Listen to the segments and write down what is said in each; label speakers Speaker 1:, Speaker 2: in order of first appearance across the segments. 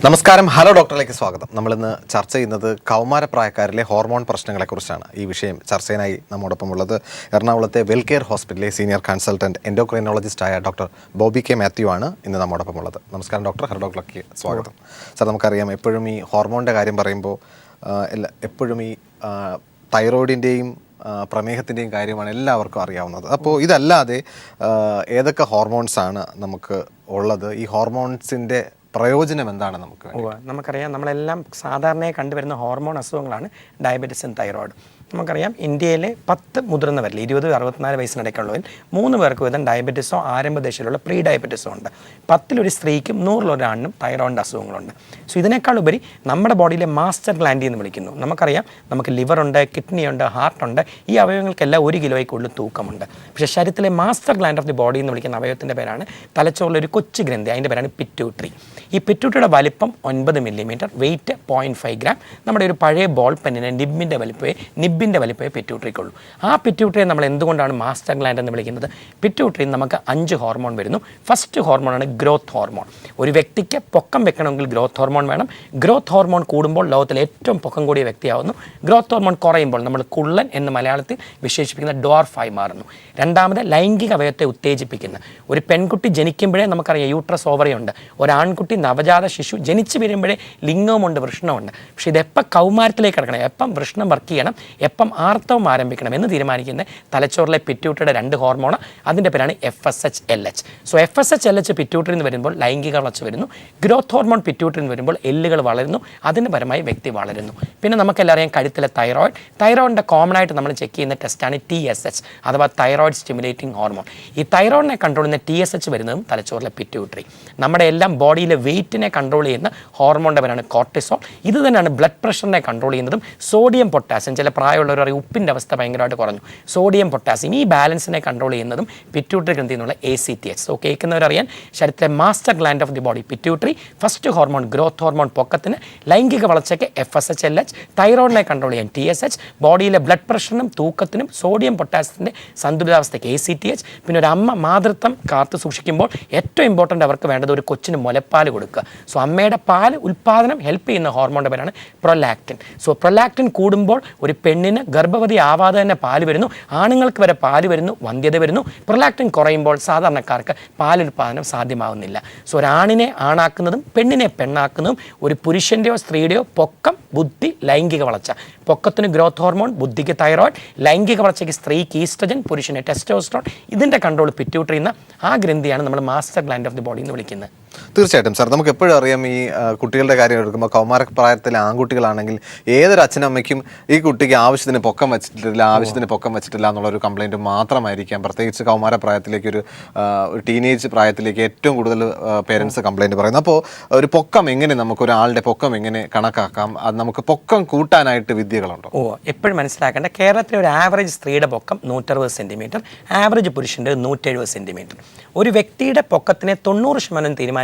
Speaker 1: നമസ്കാരം. ഹലോ ഡോക്ടറിലേക്ക് സ്വാഗതം. നമ്മളിന്ന് ചർച്ച ചെയ്യുന്നത് കൗമാരപ്രായക്കാരിലെ ഹോർമോൺ പ്രശ്നങ്ങളെക്കുറിച്ചാണ്. ഈ വിഷയം ചർച്ചയിനായി നമ്മോടൊപ്പം ഉള്ളത് എറണാകുളത്തെ വെൽകെയർ ഹോസ്പിറ്റലിലെ സീനിയർ കൺസൾട്ടൻറ്റ് എൻഡോക്രൈനോളജിസ്റ്റായ ഡോക്ടർ ബോബി കെ മാത്യു ആണ് ഇന്ന് നമ്മോടൊപ്പം ഉള്ളത്. നമസ്കാരം ഡോക്ടർ. ഹലോ ഡോക്ടറിലേക്ക് സ്വാഗതം. സാർ, നമുക്കറിയാം എപ്പോഴും ഈ ഹോർമോണിൻ്റെ കാര്യം പറയുമ്പോൾ എപ്പോഴും ഈ തൈറോയിഡിൻ്റെയും പ്രമേഹത്തിൻ്റെയും കാര്യമാണ് എല്ലാവർക്കും അറിയാവുന്നത്. അപ്പോൾ ഇതല്ലാതെ ഏതൊക്കെ ഹോർമോൺസാണ് നമുക്ക് ഉള്ളത്? ഈ ഹോർമോൺസിൻ്റെ പ്രയോജനം എന്താണ്?
Speaker 2: നമുക്കറിയാം, നമ്മളെല്ലാം സാധാരണയായി കണ്ടുവരുന്ന ഹോർമോൺ അസുഖങ്ങളാണ് ഡയബറ്റിസും തൈറോയിഡും. നമുക്കറിയാം, ഇന്ത്യയിലെ 10 മുതിർന്നവരിൽ 20-64 വയസ്സിനിടയ്ക്കുള്ളവരിൽ 3 പേർക്ക് വീതം ഡയബറ്റിസോ ആരംഭദശയിലുള്ള പ്രീ ഡയബറ്റിസോ ഉണ്ട്. 10 സ്ത്രീക്കും 100 തൈറോയിഡിൻ്റെ അസുഖങ്ങളുണ്ട്. സോ ഇതിനേക്കാൾ ഉപരി നമ്മുടെ ബോഡിയിലെ മാസ്റ്റർ ഗ്ലാൻഡ് എന്ന് വിളിക്കുന്നു. നമുക്കറിയാം, നമുക്ക് ലിവറുണ്ട്, കിഡ്നിയുണ്ട്, ഹാർട്ടുണ്ട്. ഈ അവയവങ്ങൾക്കെല്ലാം 1 കിലോയ്ക്കുള്ളിൽ തൂക്കമുണ്ട്. പക്ഷേ ശരീരത്തിലെ master gland of the body എന്ന് വിളിക്കുന്ന അവയവത്തിൻ്റെ പേരാണ് തലച്ചോറിലൊരു കൊച്ചു ഗ്രന്ഥി. അതിൻ്റെ പേരാണ് പിറ്റ്യൂട്ടറി. ഈ പിറ്റ്യൂട്ടറിയുടെ വലിപ്പം 9 മില്ലിമീറ്റർ, വെയിറ്റ് 0.5 ഗ്രാം. നമ്മുടെ ഒരു പഴയ ബോൾ പെന്നിന് നിബിൻ്റെ വലിപ്പമേ പിറ്റ്യൂട്ടറിക്കുള്ളൂ. ആ പിറ്റ്യൂട്ടറിയെ നമ്മൾ എന്തുകൊണ്ടാണ് മാസ്റ്റർ ഗ്ലാൻഡ് എന്ന് വിളിക്കുന്നത്? പിറ്റ്യൂട്ടറിയിൽ നമുക്ക് 5 ഹോർമോൺ വരുന്നു. ഫസ്റ്റ് ഹോർമോണാണ് ഗ്രോത്ത് ഹോർമോൺ. ഒരു വ്യക്തിക്ക് പൊക്കം വെക്കണമെങ്കിൽ ഗ്രോത്ത് ഹോർമോൺ വേണം. ഗ്രോത്ത് ഹോർമോൺ കൂടുമ്പോൾ ലോകത്തിലെ ഏറ്റവും പൊക്കം കൂടിയ വ്യക്തിയാവുന്നു. ഗ്രോത്ത് ഹോർമോൺ കുറയുമ്പോൾ നമ്മൾ കുള്ളൻ എന്ന് മലയാളത്തിൽ വിശേഷിപ്പിക്കുന്ന ഡ്വാർഫായി മാറുന്നു. രണ്ടാമത് ലൈംഗിക അവയവത്തെ ഉത്തേജിപ്പിക്കുന്ന ഒരു പെൺകുട്ടി ജനിക്കുമ്പോഴേ നമുക്കറിയാം യൂട്രസ് ഓവറിയുണ്ട്. ഒരാൺകുട്ടി നവജാത ശിശു ജനിച്ചു വീഴുമ്പോഴേ ലിംഗമുണ്ട്, വൃഷ്ണമുണ്ട്. പക്ഷേ ഇതെപ്പം കൗമാരത്തിലേക്ക് കിടക്കണം, എപ്പം വൃഷ്ണം വർക്ക് ചെയ്യണം, എപ്പം ആർത്തവം ആരംഭിക്കണം എന്ന് തീരുമാനിക്കുന്ന തലച്ചോറിലെ പിറ്റ്യൂട്ടറിയുടെ 2 ഹോർമോൺ. അതിൻ്റെ പേരാണ് FSH, LH. So FSH, LH പിറ്റ്യൂട്ടറിൽ നിന്ന് വരുമ്പോൾ ലൈംഗിക വളർച്ച വരുന്നു. ഗ്രോത്ത് ഹോർമോൺ പിറ്റ്യൂട്ടറിൽ നിന്ന് വരുമ്പോൾ എല്ലുകൾ വളരുന്നു. അതിന് പരമായി വ്യക്തി വളരുന്നു. പിന്നെ നമുക്കെല്ലാം അറിയാം കഴുത്തിലെ തൈറോയിഡിൻ്റെ കോമൺ ആയിട്ട് നമ്മൾ ചെക്ക് ചെയ്യുന്ന ടെസ്റ്റാണ് TSH അഥവാ തൈറോയിഡ് സ്റ്റിമുലേറ്റിംഗ് ഹോർമോൺ. ഈ തൈറോയിഡിനെ കൺട്രോൾ ചെയ്യുന്ന TSH വരുന്നതും തലച്ചോറിലെ പിറ്റ്യൂട്ടറി. നമ്മുടെ എല്ലാം ബോഡിയിലെ വെയിറ്റിനെ കൺട്രോൾ ചെയ്യുന്ന ഹോർമോണിൻ്റെ പേരാണ് കോർട്ടിസോൾ. ഇത് തന്നെയാണ് ബ്ലഡ് പ്രഷറിനെ കൺട്രോൾ ചെയ്യുന്നതും. സോഡിയം പൊട്ടാസ്യം, ചില പ്രായമുള്ളവർ പറയും ഉപ്പിൻ്റെ അവസ്ഥ ഭയങ്കരമായിട്ട് കുറഞ്ഞു. സോഡിയം പൊട്ടാസ്യം ഈ ബാലൻസിനെ കൺട്രോൾ ചെയ്യുന്നതും പിറ്റ്യൂട്ടറി ഗ്രന്ഥിയിൽ നിന്നുള്ള ACTH. സോ കേൾക്കുന്നവരറിയാൻ ശരീരത്തിലെ master gland of the body pituitary. First hormone growth hormone പൊക്കത്തിന്, ലൈംഗിക വളർച്ചയ്ക്ക് FSH, LH, തൈറോയിഡിനെ കൺട്രോൾ ചെയ്യാൻ TSH, ബോഡിയിലെ ബ്ലഡ് പ്രഷറിനും തൂക്കത്തിനും സോഡിയം പൊട്ടാസ്യത്തിൻ്റെ സന്തുലിതാവസ്ഥയ്ക്ക് ACTH. പിന്നെ ഒരു അമ്മ മാതൃത്വം കാത്തു സൂക്ഷിക്കുമ്പോൾ ഏറ്റവും ഇമ്പോർട്ടൻ്റ് അവർക്ക് വേണ്ടത് ഒരു കൊച്ചിന് മുലപ്പാൽ കൊടുക്കുക. സോ അമ്മയുടെ പാൽ ഉൽപ്പാദനം ഹെൽപ്പ് ചെയ്യുന്ന ഹോർമോണിൻ്റെ പേരാണ് പ്രൊലാക്റ്റിൻ. സോ പ്രൊലാക്റ്റിൻ കൂടുമ്പോൾ ഒരു പെണ്ണിന് ഗർഭവതി ആവാതെ തന്നെ പാല് വരുന്നു. ആണുങ്ങൾക്ക് വരെ പാല് വരുന്നു, വന്ധ്യത വരുന്നു. പ്രൊലാക്റ്റിൻ കുറയുമ്പോൾ സാധാരണക്കാർക്ക് പാലുൽപാദനം സാധ്യമാവുന്നില്ല. സോ ഒരാണിനെ ആണാക്കുന്നതും പെണ്ണിനെ പെണ്ണാക്കുന്നതും ഒരു പുരുഷൻ്റെയോ സ്ത്രീയുടെയോ പൊക്കം, ബുദ്ധി, ലൈംഗിക വളർച്ച. പൊക്കത്തിന് ഗ്രോത്ത് ഹോർമോൺ, ബുദ്ധിക്ക് തൈറോയിഡ്, ലൈംഗിക വളർച്ചയ്ക്ക് സ്ത്രീക്ക് ഈസ്ട്രജൻ, പുരുഷന് ടെസ്റ്റോസ്റ്ററോൺ. ഇതിൻ്റെ കൺട്രോൾ പിറ്റ്യൂട്ടറി എന്ന ആ ഗ്രന്ഥിയാണ് നമ്മൾ master gland of the body എന്ന് വിളിക്കുന്നത്.
Speaker 1: തീർച്ചയായിട്ടും സാർ, നമുക്ക് എപ്പോഴും അറിയാം ഈ കുട്ടികളുടെ കാര്യം എടുക്കുമ്പോൾ കൗമാരപ്രായത്തിലെ ആൺകുട്ടികളാണെങ്കിൽ ഏതൊരു അച്ഛനമ്മയ്ക്കും ഈ കുട്ടിക്ക് ആവശ്യത്തിന് പൊക്കം വെച്ചിട്ടില്ല എന്നുള്ളൊരു കംപ്ലയിൻറ്റ് മാത്രമായിരിക്കാം. പ്രത്യേകിച്ച് കൗമാരപ്രായത്തിലേക്ക് ഒരു ടീനേജ് പ്രായത്തിലേക്ക് ഏറ്റവും കൂടുതൽ പേരൻസ് കംപ്ലയിൻറ്റ് പറയുന്നത്. അപ്പോൾ ഒരു പൊക്കം എങ്ങനെ, നമുക്കൊരാളുടെ പൊക്കം എങ്ങനെ കണക്കാക്കാം? അത് നമുക്ക് പൊക്കം കൂട്ടാനായിട്ട് വിദ്യകളുണ്ടോ?
Speaker 2: എപ്പോഴും മനസ്സിലാക്കേണ്ട, കേരളത്തിലെ ഒരു ആവറേജ് സ്ത്രീയുടെ പൊക്കം 160 സെൻറ്റിമീറ്റർ, ആവറേജ് പുരുഷൻ്റെ 170 സെൻറ്റിമീറ്റർ. ഒരു വ്യക്തിയുടെ പൊക്കത്തിനെ 90% തീരുമാനിക്കുന്നത്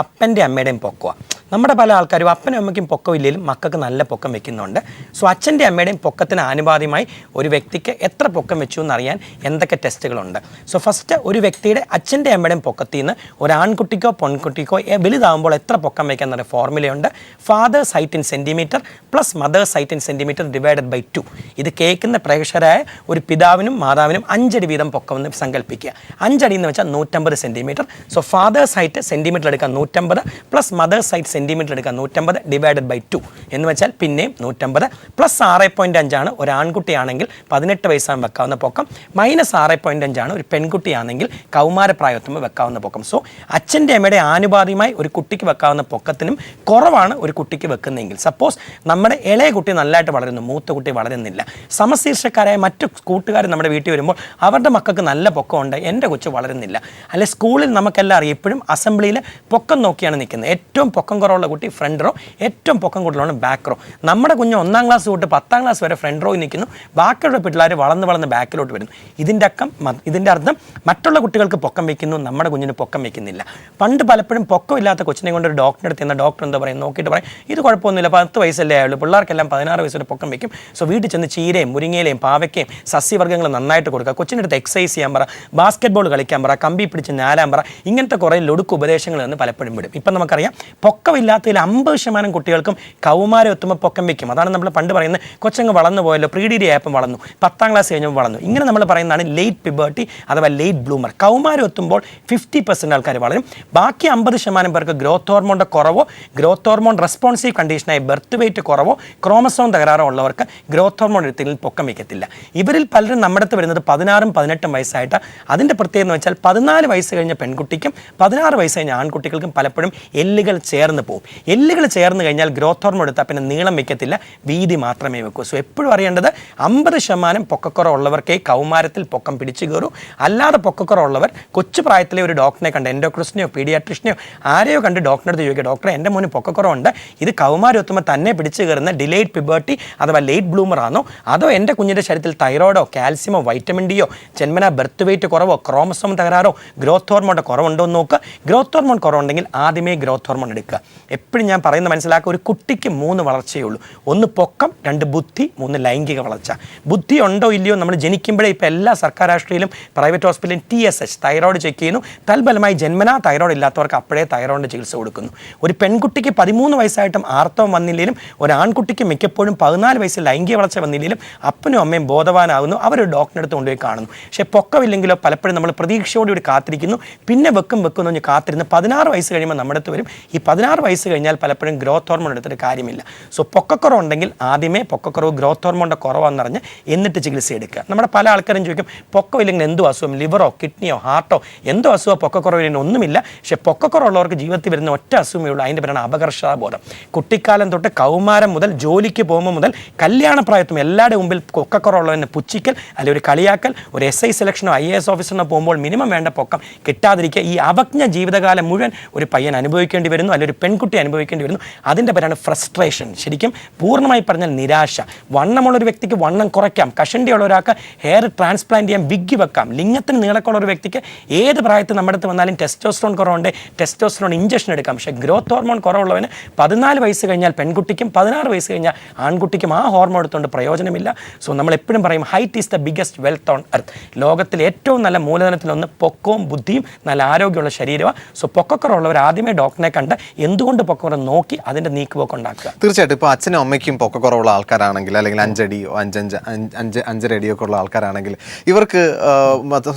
Speaker 2: അപ്പൻ്റെ അമ്മയുടെയും പൊക്കമാണ്. നമ്മുടെ പല ആൾക്കാരും അപ്പനും അമ്മയ്ക്കും പൊക്കം ഇല്ലെങ്കിലും മക്കൾക്ക് നല്ല പൊക്കം വെക്കുന്നുണ്ട്. സോ അച്ഛൻ്റെ അമ്മയുടെയും പൊക്കത്തിന് ആനുപാതികമായി ഒരു വ്യക്തിക്ക് എത്ര പൊക്കം വെച്ചു എന്നറിയാൻ എന്തൊക്കെ ടെസ്റ്റുകളുണ്ട്. സോ ഫസ്റ്റ്, ഒരു വ്യക്തിയുടെ അച്ഛൻ്റെ അമ്മയുടെയും പൊക്കത്തിൽ നിന്ന് ഒരു ആൺകുട്ടിക്കോ പെൺകുട്ടിക്കോ വലുതാകുമ്പോൾ എത്ര പൊക്കം വയ്ക്കാൻ എന്നൊരു ഫോർമുലയുണ്ട്. Father's height in centimetre plus mother's height in centimetre divided by 2. ഇത് കേൾക്കുന്ന പ്രേക്ഷകരായ ഒരു പിതാവിനും മാതാവിനും 5 അടി വീതം പൊക്കമെന്ന് സങ്കല്പിക്കുക. 5 അടി എന്ന് വെച്ചാൽ 150 centimetre. So father's height centimetre എടുക്കാൻ 150 പ്ലസ് മദേഴ്സ് ഹൈറ്റ് സെൻറ്റിമീറ്റർ എടുക്കാൻ 150 ഡിവൈഡഡ് ബൈ 2 എന്ന് വെച്ചാൽ പിന്നെയും 150 പ്ലസ് 6.5 ഒരു ആൺകുട്ടിയാണെങ്കിൽ 18 വയസ്സാകുമ്പോൾ വെക്കാവുന്ന പൊക്കം, മൈനസ് 6.5 ഒരു പെൺകുട്ടിയാണെങ്കിൽ കൗമാരപ്രായത്തുമ്പോൾ വെക്കാവുന്ന പൊക്കം. സോ അച്ഛൻ്റെ അമ്മയുടെ ആനുപാതികമായി ഒരു കുട്ടിക്ക് വെക്കാവുന്ന പൊക്കത്തിനും കുറവാണ് ഒരു കുട്ടിക്ക് വെക്കുന്നതെങ്കിൽ, സപ്പോസ് നമ്മുടെ ഇളയ കുട്ടി നല്ലതായിട്ട് വളരുന്നു, മൂത്ത കുട്ടി വളരുന്നില്ല, സമശീർഷക്കാരായ മറ്റു കൂട്ടുകാർ നമ്മുടെ വീട്ടിൽ വരുമ്പോൾ അവരുടെ മക്കൾക്ക് നല്ല പൊക്കമുണ്ട്, എൻ്റെ കൊച്ചു വളരുന്നില്ല. അല്ലെ സ്കൂളിൽ നമുക്കെല്ലാം അറിയാം എപ്പോഴും അസംബ്ലിയിൽ പൊക്കം നോക്കിയാണ് നിൽക്കുന്നത്. ഏറ്റവും പൊക്കം കുറവുള്ള കുട്ടി ഫ്രണ്ട് റോ, ഏറ്റവും പൊക്കം കൂടുതലാണ് ബാക്ക് റോ. നമ്മുടെ കുഞ്ഞ് 1ാം ക്ലാസ് തൊട്ട് 10ാം ക്ലാസ് വരെ ഫ്രണ്ട് റോയിൽ നിൽക്കുന്നു, ബാക്കിയുള്ള പിള്ളേർ വളർന്ന് ബാക്കിലോട്ട് വരുന്നു. ഇതിൻ്റെ അർത്ഥം മറ്റുള്ള കുട്ടികൾക്ക് പൊക്കം വയ്ക്കുന്നു, നമ്മുടെ കുഞ്ഞിന് പൊക്കം വയ്ക്കുന്നില്ല. പണ്ട് പലപ്പോഴും പൊക്കം ഇല്ലാത്ത കൊച്ചിനെ കൊണ്ട് ഒരു ഡോക്ടറെ അടുത്ത് ചെന്ന ഡോക്ടർ എന്താ പറയും, നോക്കിയിട്ട് പറയും ഇത് കുഴപ്പമൊന്നുമില്ല, 10 വയസ്സല്ലേ ആയുള്ളൂ, പിള്ളേർക്കെല്ലാം 16 വയസ്സ് വരെ പൊക്കം വയ്ക്കും. സോ വീട്ടിൽ ചെന്ന് ചീരയും മുരിങ്ങയിലയും പാവയ്ക്കയും സസ്യവർഗ്ഗങ്ങൾ നന്നായിട്ട് കൊടുക്കുക, കൊച്ചിൻ്റെ അടുത്ത് എക്സസൈസ് ചെയ്യാൻ പറ, ബാസ്കറ്റ് ബോൾ കളിക്കാൻ പറ, കമ്പി പിടിച്ച് ഞാലാൻ പറ. ഇങ്ങനത്തെ കുറേ ലൊടുക്ക് ഉപദേശം നിർദ്ദേശങ്ങൾ നിന്ന് പലപ്പോഴും വിടും. ഇപ്പം നമുക്കറിയാം പൊക്കമില്ലാത്തതിൽ 50% കുട്ടികൾക്കും കൗമാരം എത്തുമ്പോൾ പൊക്കം വയ്ക്കും. അതാണ് നമ്മൾ പണ്ട് പറയുന്നത് കൊച്ചങ്ങ് വളർന്നു പോയല്ലോ, പ്രീഡിഡി ആയപ്പം വളർന്നു, 10ാം ക്ലാസ് കഴിഞ്ഞപ്പോൾ വളർന്നു. ഇങ്ങനെ നമ്മൾ പറയുന്നതാണ് ലേറ്റ് പിബേർട്ടി അഥവാ ലേറ്റ് ബ്ലൂമർ. കൗമാരം എത്തുമ്പോൾ 50% ആൾക്കാർ വളരും. ബാക്കി 50% പേർക്ക് ഗ്രോത്ത് ഹോർമോണിൻ്റെ കുറവോ ഗ്രോത്ത് ഹോർമോൺ റെസ്പോൺസീവ് കണ്ടീഷനായി ബർത്ത് വെയിറ്റ് കുറവോ ക്രോമസോം തകരാറോ ഉള്ളവർക്ക് ഗ്രോത്ത് ഹോർമോൺ എടുത്തിൽ പൊക്കം വയ്ക്കത്തില്ല. ഇവരിൽ പലരും നമ്മുടെ അടുത്ത് വരുന്നത് 16ഉം 18ഉം വയസ്സായിട്ട്. അതിൻ്റെ പ്രത്യേകത എന്ന് വെച്ചാൽ 14 വയസ്സ് കഴിഞ്ഞ പെൺകുട്ടിക്കും 16 വയസ്സ് കഴിഞ്ഞ ആൺകുട്ടികൾക്കും പലപ്പോഴും എല്ലുകൾ ചേർന്ന് പോകും. എല്ലുകൾ ചേർന്ന് കഴിഞ്ഞാൽ ഗ്രോത്ത് ഹോർമോൺ എടുത്താൽ പിന്നെ നീളം വയ്ക്കത്തില്ല, വീതി മാത്രമേ വെക്കൂ. സോ എപ്പോഴും അറിയേണ്ടത് 50% പൊക്കക്കുറവുള്ളവർക്കേ കൗമാരത്തിൽ പൊക്കം പിടിച്ചു കയറൂ. അല്ലാതെ പൊക്കക്കുറവുള്ളവർ കൊച്ചു പ്രായത്തിലെ ഒരു ഡോക്ടറിനെ കണ്ട്, എൻഡോക്രിസ്റ്റിനെയോ പീഡിയാട്രിഷനെയോ ആരെയോ കണ്ട് ഡോക്ടറെ അടുത്ത് ചോദിക്കുക, ഡോക്ടറെ എൻ്റെ മോന് പൊക്കക്കുറവുണ്ട്, ഇത് കൗമാരം എത്തുമ്പോൾ തന്നെ പിടിച്ചു കയറുന്ന ഡിലേറ്റ് പിബേർട്ടി അഥവാ ലേറ്റ് ബ്ലൂമർ ആണോ, അതോ എൻ്റെ കുഞ്ഞിൻ്റെ ശരീരത്തിൽ തൈറോയിഡോ കാൽസ്യമോ വൈറ്റമിൻ ഡിയോ ജന്മന ബർത്ത് വെയിറ്റ് കുറവോ ക്രോമസോം തകരാറോ ഗ്രോത്ത് ഹോർമോണിൻ്റെ കുറവുണ്ടോ എന്ന് നോക്കുക. ഗ്രോത്ത് ഹോർമോൺ കുറവുണ്ടെങ്കിൽ ആദ്യമേ ഗ്രോത്ത് ഹോർമോൺ എടുക്കുക. എപ്പോഴും ഞാൻ പറയുന്നത് മനസ്സിലാക്കുക, ഒരു കുട്ടിക്ക് 3 വളർച്ചയേ ഉള്ളൂ. 1 പൊക്കം, 2 ബുദ്ധി, 3 ലൈംഗിക വളർച്ച. ബുദ്ധി ഉണ്ടോ ഇല്ലയോ നമ്മൾ ജനിക്കുമ്പോഴേ ഇപ്പോൾ എല്ലാ സർക്കാർ ആശുപത്രിയിലും പ്രൈവറ്റ് ഹോസ്പിറ്റലിലും TSH തൈറോയ്ഡ് ചെക്ക് ചെയ്യുന്നു. തൽഫലമായി ജന്മനാ തൈറോയ്ഡ് ഇല്ലാത്തവർക്ക് അപ്പോഴേ തൈറോയിഡിൻ്റെ ചികിത്സ കൊടുക്കുന്നു. ഒരു പെൺകുട്ടിക്ക് 13 വയസ്സായിട്ടും ആർത്തവം വന്നില്ലെങ്കിലും ഒരു ആൺകുട്ടിക്ക് മിക്കപ്പോഴും 14 വയസ്സിൽ ലൈംഗിക വളർച്ച വന്നില്ലെങ്കിലും അപ്പനും അമ്മയും ബോധവാനാകുന്നു, അവരൊരു ഡോക്ടറിൻ്റെ അടുത്ത് കൊണ്ടുപോയി കാണുന്നു. പക്ഷേ പൊക്കമില്ലെങ്കിലോ പലപ്പോഴും നമ്മൾ പ്രതീക്ഷയോടുകൂടി കാത്തിരിക്കുന്നു, പിന്നെ വെക്കും എന്ന് പറഞ്ഞ് കാത്തിരുന്ന് 16 വയസ്സ് കഴിയുമ്പോൾ നമ്മുടെ അടുത്ത് വരും. ഈ 16 വയസ്സ് കഴിഞ്ഞാൽ പലപ്പോഴും ഗ്രോത്ത് ഹോർമോൺ എടുത്തിട്ട് കാര്യമില്ല. സോ പൊക്കക്കുറവുണ്ടെങ്കിൽ ആദ്യമേ പൊക്കക്കുറവ് ഗ്രോത്ത് ഹോർമോണിൻ്റെ കുറവാണെന്ന് പറഞ്ഞ് എന്നിട്ട് ചികിത്സ എടുക്കുക. നമ്മുടെ പല ആൾക്കാരും ചോദിക്കും പൊക്കമില്ലെങ്കിൽ എന്തോ അസുഖം, ലിവറോ കിഡ്നിയോ ഹാർട്ടോ എന്തോ അസുഖം, പൊക്കക്കുറവിന് ഒന്നുമില്ല. പക്ഷേ പൊക്കക്കുറവുള്ളവർക്ക് ജീവിതത്തിൽ വരുന്ന ഒറ്റ അസുഖമേ ഉള്ളൂ, അതിൻ്റെ പേരാണ് അപകർഷതാബോധം. കുട്ടിക്കാലം തൊട്ട് കൗമാരം മുതൽ ജോലിക്ക് പോകുമ്പോൾ മുതൽ കല്യാണപ്രായത്തും എല്ലാവരുടെ മുമ്പിൽ പൊക്കക്കുറവുള്ളവനെ പുച്ഛിക്കൽ, അല്ലെങ്കിൽ ഒരു കളിയാക്കൽ, ഒരു SI സെലക്ഷനോ IAS ഓഫീസറിനോ പോകുമ്പോൾ മിനിമം വേണ്ട പൊക്കം കിട്ടാതിരിക്കുക. ഈ അവജ്ഞ ജീവിതകാലം മുഴുവൻ ഒരു പയ്യൻ അനുഭവിക്കേണ്ടി വരുന്നു, അല്ലെങ്കിൽ ഒരു പെൺകുട്ടി അനുഭവിക്കേണ്ടി വരുന്നു. അതിൻ്റെ പേരാണ് ഫ്രസ്ട്രേഷൻ. ശരിക്കും പൂർണ്ണമായി പറഞ്ഞാൽ നിരാശ. വണ്ണമുള്ള ഒരു വ്യക്തിക്ക് വണ്ണം കുറയ്ക്കാം, കഷണ്ടിയുള്ള ഒരാൾക്ക് ഹെയർ ട്രാൻസ്പ്ലാന്റ് ചെയ്യാം, വിഗ് വെക്കാം. ലിംഗത്തിന് നീളക്കുള്ള ഒരു വ്യക്തിക്ക് ഏത് പ്രായത്തിൽ നമ്മുടെ അടുത്ത് വന്നാലും ടെസ്റ്റോസ്റ്ററോൺ കുറവുണ്ട്, ടെസ്റ്റോസ്റ്ററോൺ ഇഞ്ചക്ഷൻ എടുക്കാം. പക്ഷേ ഗ്രോത്ത് ഹോർമോൺ കുറവുള്ളവന് 14 വയസ്സ് കഴിഞ്ഞാൽ പെൺകുട്ടിക്കും 16 വയസ്സ് കഴിഞ്ഞാൽ ആൺകുട്ടിക്കും ആ ഹോർമോൺ എടുത്തുകൊണ്ട് പ്രയോജനമില്ല. സോ നമ്മൾ എപ്പോഴും പറയും height is the biggest wealth on earth. ലോകത്തിലെ ഏറ്റവും നല്ല മൂലധനത്തിലൊന്ന് പൊക്കവും ബുദ്ധിയും നല്ല ആരോഗ്യമുള്ള ശരീരമാണ്. സോ പൊക്കക്കുറവുള്ളവർ ആദ്യമേ ഡോക്ടറിനെ കണ്ട് എന്തുകൊണ്ട് പൊക്കക്കുറവ് നോക്കി അതിൻ്റെ നീക്കുപോക്ക് ഉണ്ടാക്കുക.
Speaker 1: തീർച്ചയായിട്ടും ഇപ്പോൾ അച്ഛനും അമ്മയ്ക്കും പൊക്കക്കുറവുള്ള ആൾക്കാരാണെങ്കിൽ, അല്ലെങ്കിൽ 5 അടിയോ 5.5 അടിയൊക്കെ ഉള്ള ആൾക്കാരാണെങ്കിൽ, ഇവർക്ക്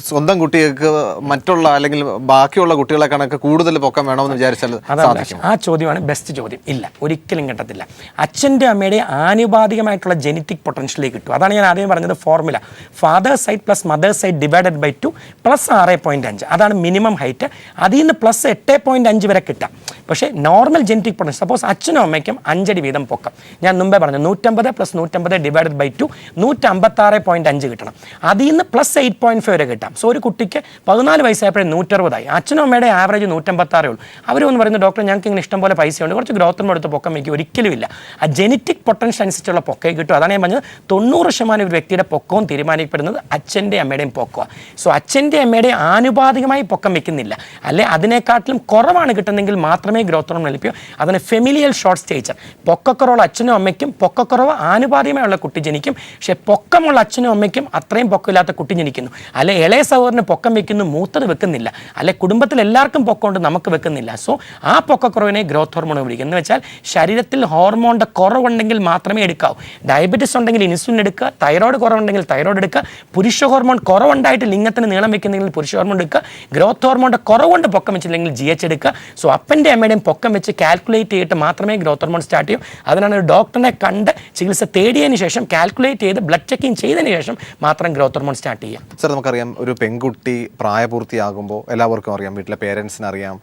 Speaker 1: സ്വന്തം കുട്ടികൾക്ക് മറ്റുള്ള അല്ലെങ്കിൽ ബാക്കിയുള്ള കുട്ടികളെ കണക്ക് കൂടുതൽ പൊക്കം വേണമെന്ന് വിചാരിച്ചാൽ സാധിക്കും?
Speaker 2: ആ ചോദ്യമാണ് ബെസ്റ്റ് ചോദ്യം. ഇല്ല, ഒരിക്കലും കിട്ടത്തില്ല. അച്ഛൻ്റെ അമ്മയുടെ ആനുപാതികമായിട്ടുള്ള ജെനറ്റിക് പൊട്ടൻഷ്യലേക്ക് കിട്ടും. അതാണ് ഞാൻ ആദ്യം പറഞ്ഞത് formula. Father side plus mother side divided by 2 plus 6.5. അതാണ് മിനിമം ഹൈറ്റ്. അതിൽ നിന്ന് പ്ലസ് 8.5 വരെ കിട്ടാം. പക്ഷേ നോർമൽ ജെനറ്റിക് പൊട്ടൻഷ്യൽ, സപ്പോസ് അച്ഛനും അമ്മയ്ക്കും 5 അടി വീതം പൊക്കം, ഞാൻ മുമ്പേ പറഞ്ഞു 150 പ്ലസ് 150 ഡിവൈഡഡ് ബൈ 2 156.5 കിട്ടണം. അതിൽ നിന്ന് പ്ലസ് 8.5 വരെ കിട്ടാം. സോ ഒരു കുട്ടിക്ക് 14 വയസ്സായപ്പോഴേ 160 ആയി. അച്ഛനും അമ്മയുടെ ആവറേജ് 156 ഉള്ളൂ. അവരൊന്ന് പറയുന്നത് ഡോക്ടർ ഞങ്ങൾക്ക് ഇങ്ങനെ ഇഷ്ടം പോലെ പൈസയുണ്ട്, കുറച്ച് ഗ്രോത്തും എടുത്ത് പൊക്കം വയ്ക്കും. ഒരിക്കലും ഇല്ല. ആ ജെനറ്റിക് പൊട്ടൻഷ്യൽ അനുസരിച്ചുള്ള പൊക്കേ കിട്ടും. അതാണ് ഞാൻ പറഞ്ഞത് 90% ഒരു വ്യക്തിയുടെ പൊക്കവും തീരുമാനിക്കപ്പെടുന്നത് അച്ഛൻ്റെ അമ്മയുടെയും പൊക്കമാണ്. സോ അച്ഛൻ്റെ അമ്മയുടെ ആനുപാതികമായി പൊക്കം വയ്ക്കുന്നില്ല, അല്ലെ അതിനെക്കാട്ടിലും കുറവാണ് കിട്ടുന്നെങ്കിൽ മാത്രമേ ഗ്രോത്ത് ഹോർമോൺ ലഭിക്കൂ. അതിന് ഫെമിലിയൽ ഷോർട്ട് സ്റ്റേച്ചർ. പൊക്കക്കുറവുള്ള അച്ഛനും അമ്മയ്ക്കും പൊക്കക്കുറവ് ആനുപാതികമായുള്ള കുട്ടി ജനിക്കും. പക്ഷേ പൊക്കമുള്ള അച്ഛനും അമ്മയ്ക്കും അത്രയും പൊക്കമില്ലാത്ത കുട്ടി ജനിക്കുന്നു. അല്ലെ ഇളയ സഹോദരന് പൊക്കം വെക്കുന്നു, മൂത്തത് വെക്കുന്നില്ല. അല്ലെ കുടുംബത്തിൽ എല്ലാവർക്കും പൊക്കമുണ്ട്, നമുക്ക് വെക്കുന്നില്ല. സോ ആ പൊക്കക്കുറവിനെ ഗ്രോത്ത് ഹോർമോൺ വിളിക്കും. എന്ന് വെച്ചാൽ ശരീരത്തിൽ ഹോർമോണിൻ്റെ കുറവുണ്ടെങ്കിൽ മാത്രമേ എടുക്കാവൂ. ഡയബറ്റിസ് ഉണ്ടെങ്കിൽ ഇൻസുലിൻ എടുക്കുക, തൈറോയ്ഡ് കുറവുണ്ടെങ്കിൽ തൈറോയ്ഡ് എടുക്കുക, പുരുഷ ഹോർമോൺ കുറവുണ്ടായിട്ട് ലിംഗത്തിന് നീളം വെക്കുന്നെങ്കിൽ പുരുഷ ഹോർമോൺ എടുക്കുക, ഗ്രോത്ത് ഹോർമോണിൻ്റെ കുറവുകൊണ്ട് പൊക്കം വെച്ചില്ലെങ്കിൽ GH എടുക്കുക. സോ അപ്പൻ്റെ അമ്മയുടെയും പൊക്കം വെച്ച് കാൽക്കുലേറ്റ് ചെയ്തിട്ട് മാത്രമേ ഗ്രോത്ത് ഹോർമോൺ സ്റ്റാർട്ട് ചെയ്യൂ. അതിനാണ് ഒരു ഡോക്ടറിനെ കണ്ട് ചികിത്സ തേടിയതിന് ശേഷം കാൽക്കുലേറ്റ് ചെയ്ത് ബ്ലഡ് ചെക്കിങ് ചെയ്തതിന് ശേഷം മാത്രം ഗ്രോത്ത് ഹോർമോൺ സ്റ്റാർട്ട് ചെയ്യാം.
Speaker 1: സർ, നമുക്കറിയാം ഒരു പെൺകുട്ടി പ്രായപൂർത്തിയാകുമ്പോൾ എല്ലാവർക്കും അറിയാം, വീട്ടിലെ പേരൻസിന് അറിയാം,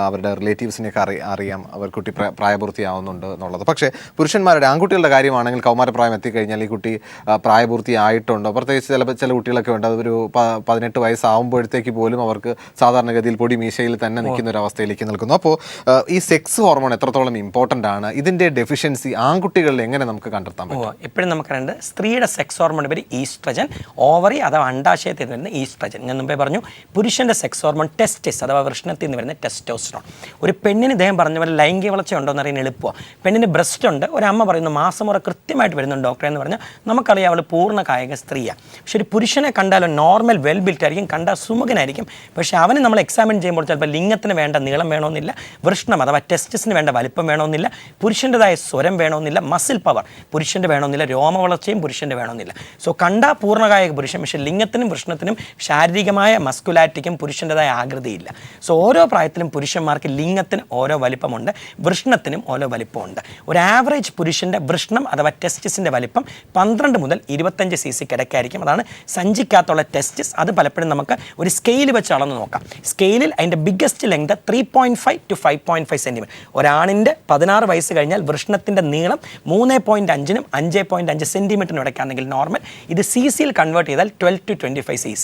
Speaker 1: അവരുടെ റിലേറ്റീവ്സിനെയൊക്കെ അറിയാം അവർ കുട്ടി പ്രായപൂർത്തിയാവുന്നുണ്ട് എന്നുള്ളത്. പക്ഷേ പുരുഷന്മാരുടെ ആൺകുട്ടികളുടെ കാര്യമാണെങ്കിൽ കൗമാരപ്രായം എത്തിക്കഴിഞ്ഞാൽ ഈ കുട്ടി പ്രായപൂർത്തിയായിട്ടുണ്ടോ, പ്രത്യേകിച്ച് ചില കുട്ടികളൊക്കെ ഉണ്ട്, അതൊരു 18 വയസ്സാവുമ്പോഴത്തേക്ക് പോലും അവർക്ക് സാധാരണഗതിയിൽ പൊടി മീശയിൽ തന്നെ നിൽക്കുന്ന ഒരു അവസ്ഥയിലേക്ക് നിൽക്കുന്നു. അപ്പോൾ ഈ സെക്സ് ഹോർമോൺ എത്രത്തോളം ഇമ്പോർട്ടൻ്റ് ആണ്, ഇതിൻ്റെ ഡെഫിഷ്യൻസി ആൺകുട്ടികളിൽ എങ്ങനെ നമുക്ക് കണ്ടെത്താൻ പറ്റും?
Speaker 2: എപ്പോഴും നമുക്കറിയേണ്ടത് സ്ത്രീയുടെ സെക്സ് ഹോർമോൺ പേര് ഈസ്ട്രജൻ, ഓവറി അഥവാ അണ്ടാശയത്തിൽ നിന്ന് വരുന്ന ഈസ്ട്രജൻ. ഞാൻ മുമ്പേ പറഞ്ഞു പുരുഷൻ്റെ സെക്സ് ഹോർമോൺ ടെസ്റ്റിസ് അഥവാ വൃഷ്ണത്തിൽ നിന്ന് വരുന്ന ടെസ്റ്റോസ്റ്ററോൺ. ഒരു പെണ്ണിന് ഇദ്ദേഹം പറഞ്ഞ പോലെ ലൈംഗിക വളർച്ച ഉണ്ടോ എന്ന് അറിയാൻ എളുപ്പമാണ്. പെണ്ണിന് ബ്രസ്റ്റ് ഉണ്ട്, ഒരു അമ്മ പറയുന്നു മാസമുറ കൃത്യമായിട്ട് വരുന്നുണ്ട് ഡോക്ടറെ എന്ന് പറഞ്ഞാൽ നമുക്കറിയാം അവൾ പൂർണ്ണ കായിക സ്ത്രീയാണ്. പക്ഷെ ഒരു പുരുഷനെ കണ്ടാലും നോർമൽ വെൽ ബിൽറ്റ് ആയിരിക്കും, കണ്ടാൽ സുമുഖനായിരിക്കും. പക്ഷേ അവന് നമ്മൾ എക്സാമിൻ ചെയ്യുമ്പോൾ ചിലപ്പോൾ ലിംഗത്തിന് വേണ്ട നീളം വേണമെന്നില്ല, വൃഷ്ണം അഥവാ ടെസ്റ്റിസിന് വേണ്ട വലിപ്പം വേണമെന്നില്ല, പുരുഷൻ്റെതായ സ്വരം വേണമെന്നില്ല, മസിൽ പവർ പുരുഷൻ്റെ വേണമെന്നില്ല, രോമവളർച്ചയും പുരുഷൻ്റെ വേണമെന്നില്ല. സോ കണ്ടാ പൂർണ്ണകായ പുരുഷൻ, പക്ഷേ ലിംഗത്തിനും വൃഷ്ണത്തിനും ശാരീരികമായ മസ്കുലാരിറ്റിക്കും പുരുഷൻ്റെതായ ആകൃതിയില്ല. സോ ഓരോ പ്രായത്തിലും പുരുഷന്മാർക്ക് ലിംഗത്തിന് ഓരോ വലിപ്പമുണ്ട്, വൃഷ്ണത്തിനും ഓരോ വലിപ്പമുണ്ട്. ഒരു ആവറേജ് പുരുഷൻ്റെ വൃഷ്ണം അഥവാ ടെസ്റ്റിസിൻ്റെ വലിപ്പം 12 മുതൽ 25 cc കിടക്കായിരിക്കും. അതാണ് സഞ്ചിക്കകത്തുള്ള ടെസ്റ്റിസ്. അത് പലപ്പോഴും നമുക്ക് ഒരു സ്കെയിൽ വെച്ച് അളന്ന് നോക്കാം. സ്കെയിലിൽ അതിൻ്റെ ബിഗ്ഗസ്റ്റ് ലെങ്ത് 3.5 to 5.5 സെൻറ്റിമീറ്റർ. ഒരാണിൻ്റെ 16 വയസ്സ് കഴിഞ്ഞാൽ വൃഷ്ണത്തിൻ്റെ നീളം 3.5-നും 5.5 സെൻറ്റിമീറ്ററിനും ഇടയ്ക്കാണെങ്കിൽ നോർമൽ. ഇത് സി സിയിൽ കൺവേർട്ട് ചെയ്താൽ 12 to 25 cc.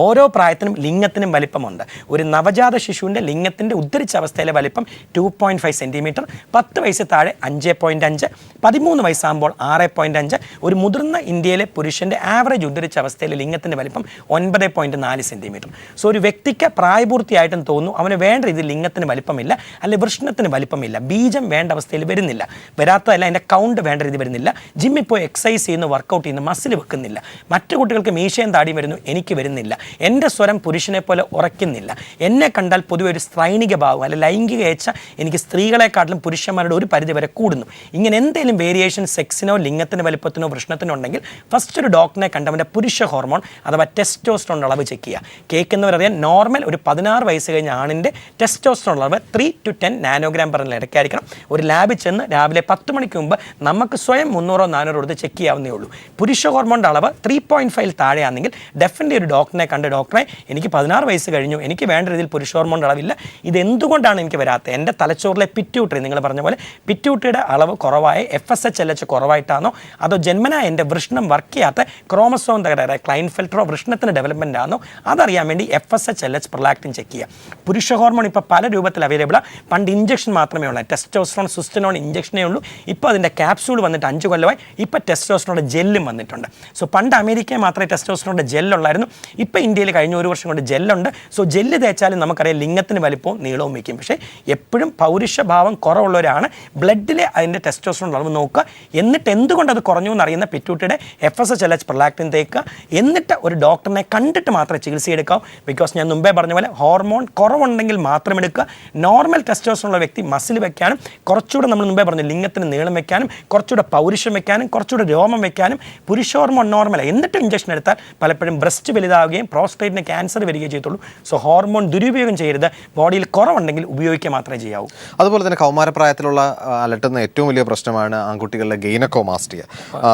Speaker 2: ഓരോ പ്രായത്തിനും ലിംഗത്തിനും വലിപ്പമുണ്ട്. ഒരു നവജാത ശിശുവിൻ്റെ ലിംഗത്തിൻ്റെ ഉദ്ധരിച്ച അവസ്ഥയിലെ വലിപ്പം 2.5 സെൻറ്റിമീറ്റർ, 10 വയസ്സ് താഴെ 5.5, 13 വയസ്സാകുമ്പോൾ 6.5. ഒരു മുതിർന്ന ഇന്ത്യയിലെ പുരുഷൻ്റെ ആവറേജ് ഉദ്ധരിച്ച അവസ്ഥയിലെ ലിംഗത്തിൻ്റെ വലിപ്പം 9.4 സെൻറ്റിമീറ്റർ. സോ ഒരു വ്യക്തിക്ക് പ്രായപൂർത്തിയായിട്ടും തോന്നുന്നു അവന് വേണ്ട രീതിയിൽ ലിംഗത്തിന് വലിപ്പമില്ല, അല്ലെങ്കിൽ വൃഷ്ണത്തിന് വലിപ്പമില്ല, ബീജം വേണ്ട അവസ്ഥയിൽ വരുന്നില്ല. വരാത്തതല്ല, അതിൻ്റെ കൗണ്ട് വേണ്ട രീതി വരുന്നില്ല. ജിമ്മിൽ പോയി എക്സസൈസ് ചെയ്യുന്നു, വർക്കൗട്ട് ചെയ്യുന്നു, മസിൽ വെക്കുന്നില്ല. മറ്റു കുട്ടികൾക്ക് മീശയും താടിയും വരുന്നു, എനിക്ക് വരുന്നില്ല. എൻ്റെ സ്വരം പുരുഷനെ പോലെ ഉറയ്ക്കുന്നില്ല. എന്നെ കണ്ടാൽ പൊതുവെ ഒരു സ്ത്രൈണിക ഭാവം അല്ലെ ലൈംഗിക ഏച്ഛ എനിക്ക് സ്ത്രീകളെക്കാട്ടിലും പുരുഷന്മാരുടെ ഒരു പരിധി വരെ കൂടുന്നു. ഇങ്ങനെ എന്തെങ്കിലും വേരിയേഷൻ സെക്സിനോ ലിംഗത്തിന് വലിപ്പത്തിനോ വൃഷ്ണത്തിനോ ഉണ്ടെങ്കിൽ ഫസ്റ്റ് ഒരു ഡോക്ടറിനെ കണ്ട് അവൻ്റെ പുരുഷ ഹോർമോൺ അഥവാ ടെസ്റ്റോസ്റ്ററോൺ അളവ് ചെക്ക് ചെയ്യുക. കേൾക്കുന്നവരറിയാൻ നോർമൽ ഒരു 16 വയസ്സ് കഴിഞ്ഞ ആണിൻ്റെ ടെസ്റ്റോസ്റ്ററോൺ അളവ് 3 to 10 നാനോഗ്രാം പെർ ഇടയ്ക്കായിരിക്കണം. ഒരു ലാബിൽ ചെന്ന് രാവിലെ 10 മണിക്ക് മുമ്പ് നമുക്ക് സ്വയം 300-400 കൊടുത്ത് ചെക്ക് ചെയ്യാവുന്നേ ഉള്ളൂ. പുരുഷ ഹോർമോണിൻ്റെ അളവ് 3.5 താഴെയാണെങ്കിൽ ഡെഫിനറ്റ്ലി ഒരു ഡോക്ടറിനെ കണ്ട് ഡോക്ടറെ എനിക്ക് 16 വയസ്സ് കഴിഞ്ഞു, എനിക്ക് വേണ്ട രീതിയിൽ പുരുഷ ഹോർമോണിൻ്റെ അളവില്ല, ഇതെന്തുകൊണ്ടാണ് എനിക്ക് വരാത്തത്? എൻ്റെ തലച്ചോറിലെ പിറ്റ്യൂട്ടറി, നിങ്ങൾ പറഞ്ഞ പോലെ പിറ്റ്യൂട്ടറിയുടെ അളവ് കുറവായ FSH കുറവായിട്ടാണോ, അതോ ജന്മനാ എൻ്റെ വൃഷ്ണം വർക്ക് ചെയ്യാത്ത ക്രോമസോം തകരാറ് ക്ലൈൻഫെൽറ്ററോ വൃഷ്ണത്തിൻ്റെ ഡെവലപ്മെൻ്റ് ആണോ, അതറിയാൻ വേണ്ടി FSH പ്രൊലാക്റ്റിൻ ചെക്ക് ചെയ്യുക. പുരുഷ ഹോർമോൺ ഇപ്പോൾ പല രൂപത്തിൽ അവൈലബിളാണ്. പണ്ട് ഇഞ്ചക്ഷൻ മാത്രമേ ഉള്ളൂ, ടെസ്റ്റോസ്റ്ററോൺ സിസ്റ്റനോൺ ഇഞ്ചക്ഷനേ ഉള്ളൂ. ഇപ്പോൾ അതിൻ്റെ ക്യാപ്സ്യൂൾ വന്നിട്ട് 5 കൊല്ലമായി. ഇപ്പോൾ ടെസ്റ്റോസ്റ്ററോണിൻ്റെ ജെല്ലും വന്നിട്ടുണ്ട്. സോ പണ്ട് അമേരിക്കയിൽ മാത്രമേ ടെസ്റ്റോസ്റ്ററോണിൻ്റെ ജെല്ലുള്ളായിരുന്നു. ഇപ്പോൾ ഇന്ത്യയിൽ കഴിഞ്ഞ 1 വർഷം കൊണ്ട് ജെല്ലുണ്ട്. സോ ജെല്ല് തേച്ചാലും നമുക്കറിയാം ലിംഗത്തിന് വലിപ്പവും നീളവും വയ്ക്കും. പക്ഷേ എപ്പോഴും പൗരുഷഭാവം കുറവുള്ളവരാണ് ബ്ലഡിലെ അതിൻ്റെ ടെസ്റ്റോസ്റ്ററോൺ അളവ് നോക്കുക. എന്നിട്ട് എന്തുകൊണ്ട് അത് കുറഞ്ഞു എന്നറിയുന്ന പിറ്റ്യൂട്ടറിയുടെ FSH പ്രൊലാക്റ്റിൻ തേക്കുക. എന്നിട്ട് ഒരു ഡോക്ടറിനെ കണ്ടിട്ട് മാത്രമേ ചികിത്സ എടുക്കാവൂ. ബിക്കോസ് ഞാൻ മുമ്പേ പറഞ്ഞ പോലെ ഹോർമോൺ കുറവുണ്ടെങ്കിൽ മാത്രം എടുക്കുക. നോർമൽ ടെസ്റ്റോസ്റ്ററോൺ ഉള്ള വ്യക്തി മസിൽ വെക്കാനും കുറച്ചുകൂടെ നമ്മൾ മുമ്പേ പറഞ്ഞു ലിംഗത്തിന് നീളം വെക്കാനും കുറച്ചുകൂടെ പൗരുഷം വെക്കാനും കുറച്ചുകൂടെ രോമം വെക്കാനും പുരുഷ ഹോർമോൺ നോർമലാണ്. എന്നിട്ട് ഇഞ്ചക്ഷൻ എടുത്താൽ പലപ്പോഴും ബ്രസ്റ്റ് വലുതാവുകയും പ്രോസ്റ്റേറ്റിന് ക്യാൻസർ വരികയും ചെയ്യത്തുള്ളൂ. സോ ഹോർമോൺ ദുരുപയോഗം ചെയ്യരുത്. ബോഡിയിൽ കുറവുണ്ടെങ്കിൽ ഉപയോഗിക്കുക മാത്രമേ ചെയ്യാവൂ.
Speaker 1: അതുപോലെ തന്നെ കൗമാരപ്രായത്തിലുള്ള അലട്ടുന്ന ഏറ്റവും വലിയ പ്രശ്നമാണ് ആൺകുട്ടികളുടെ ഗൈനക്കോമാസ്റ്റിയ.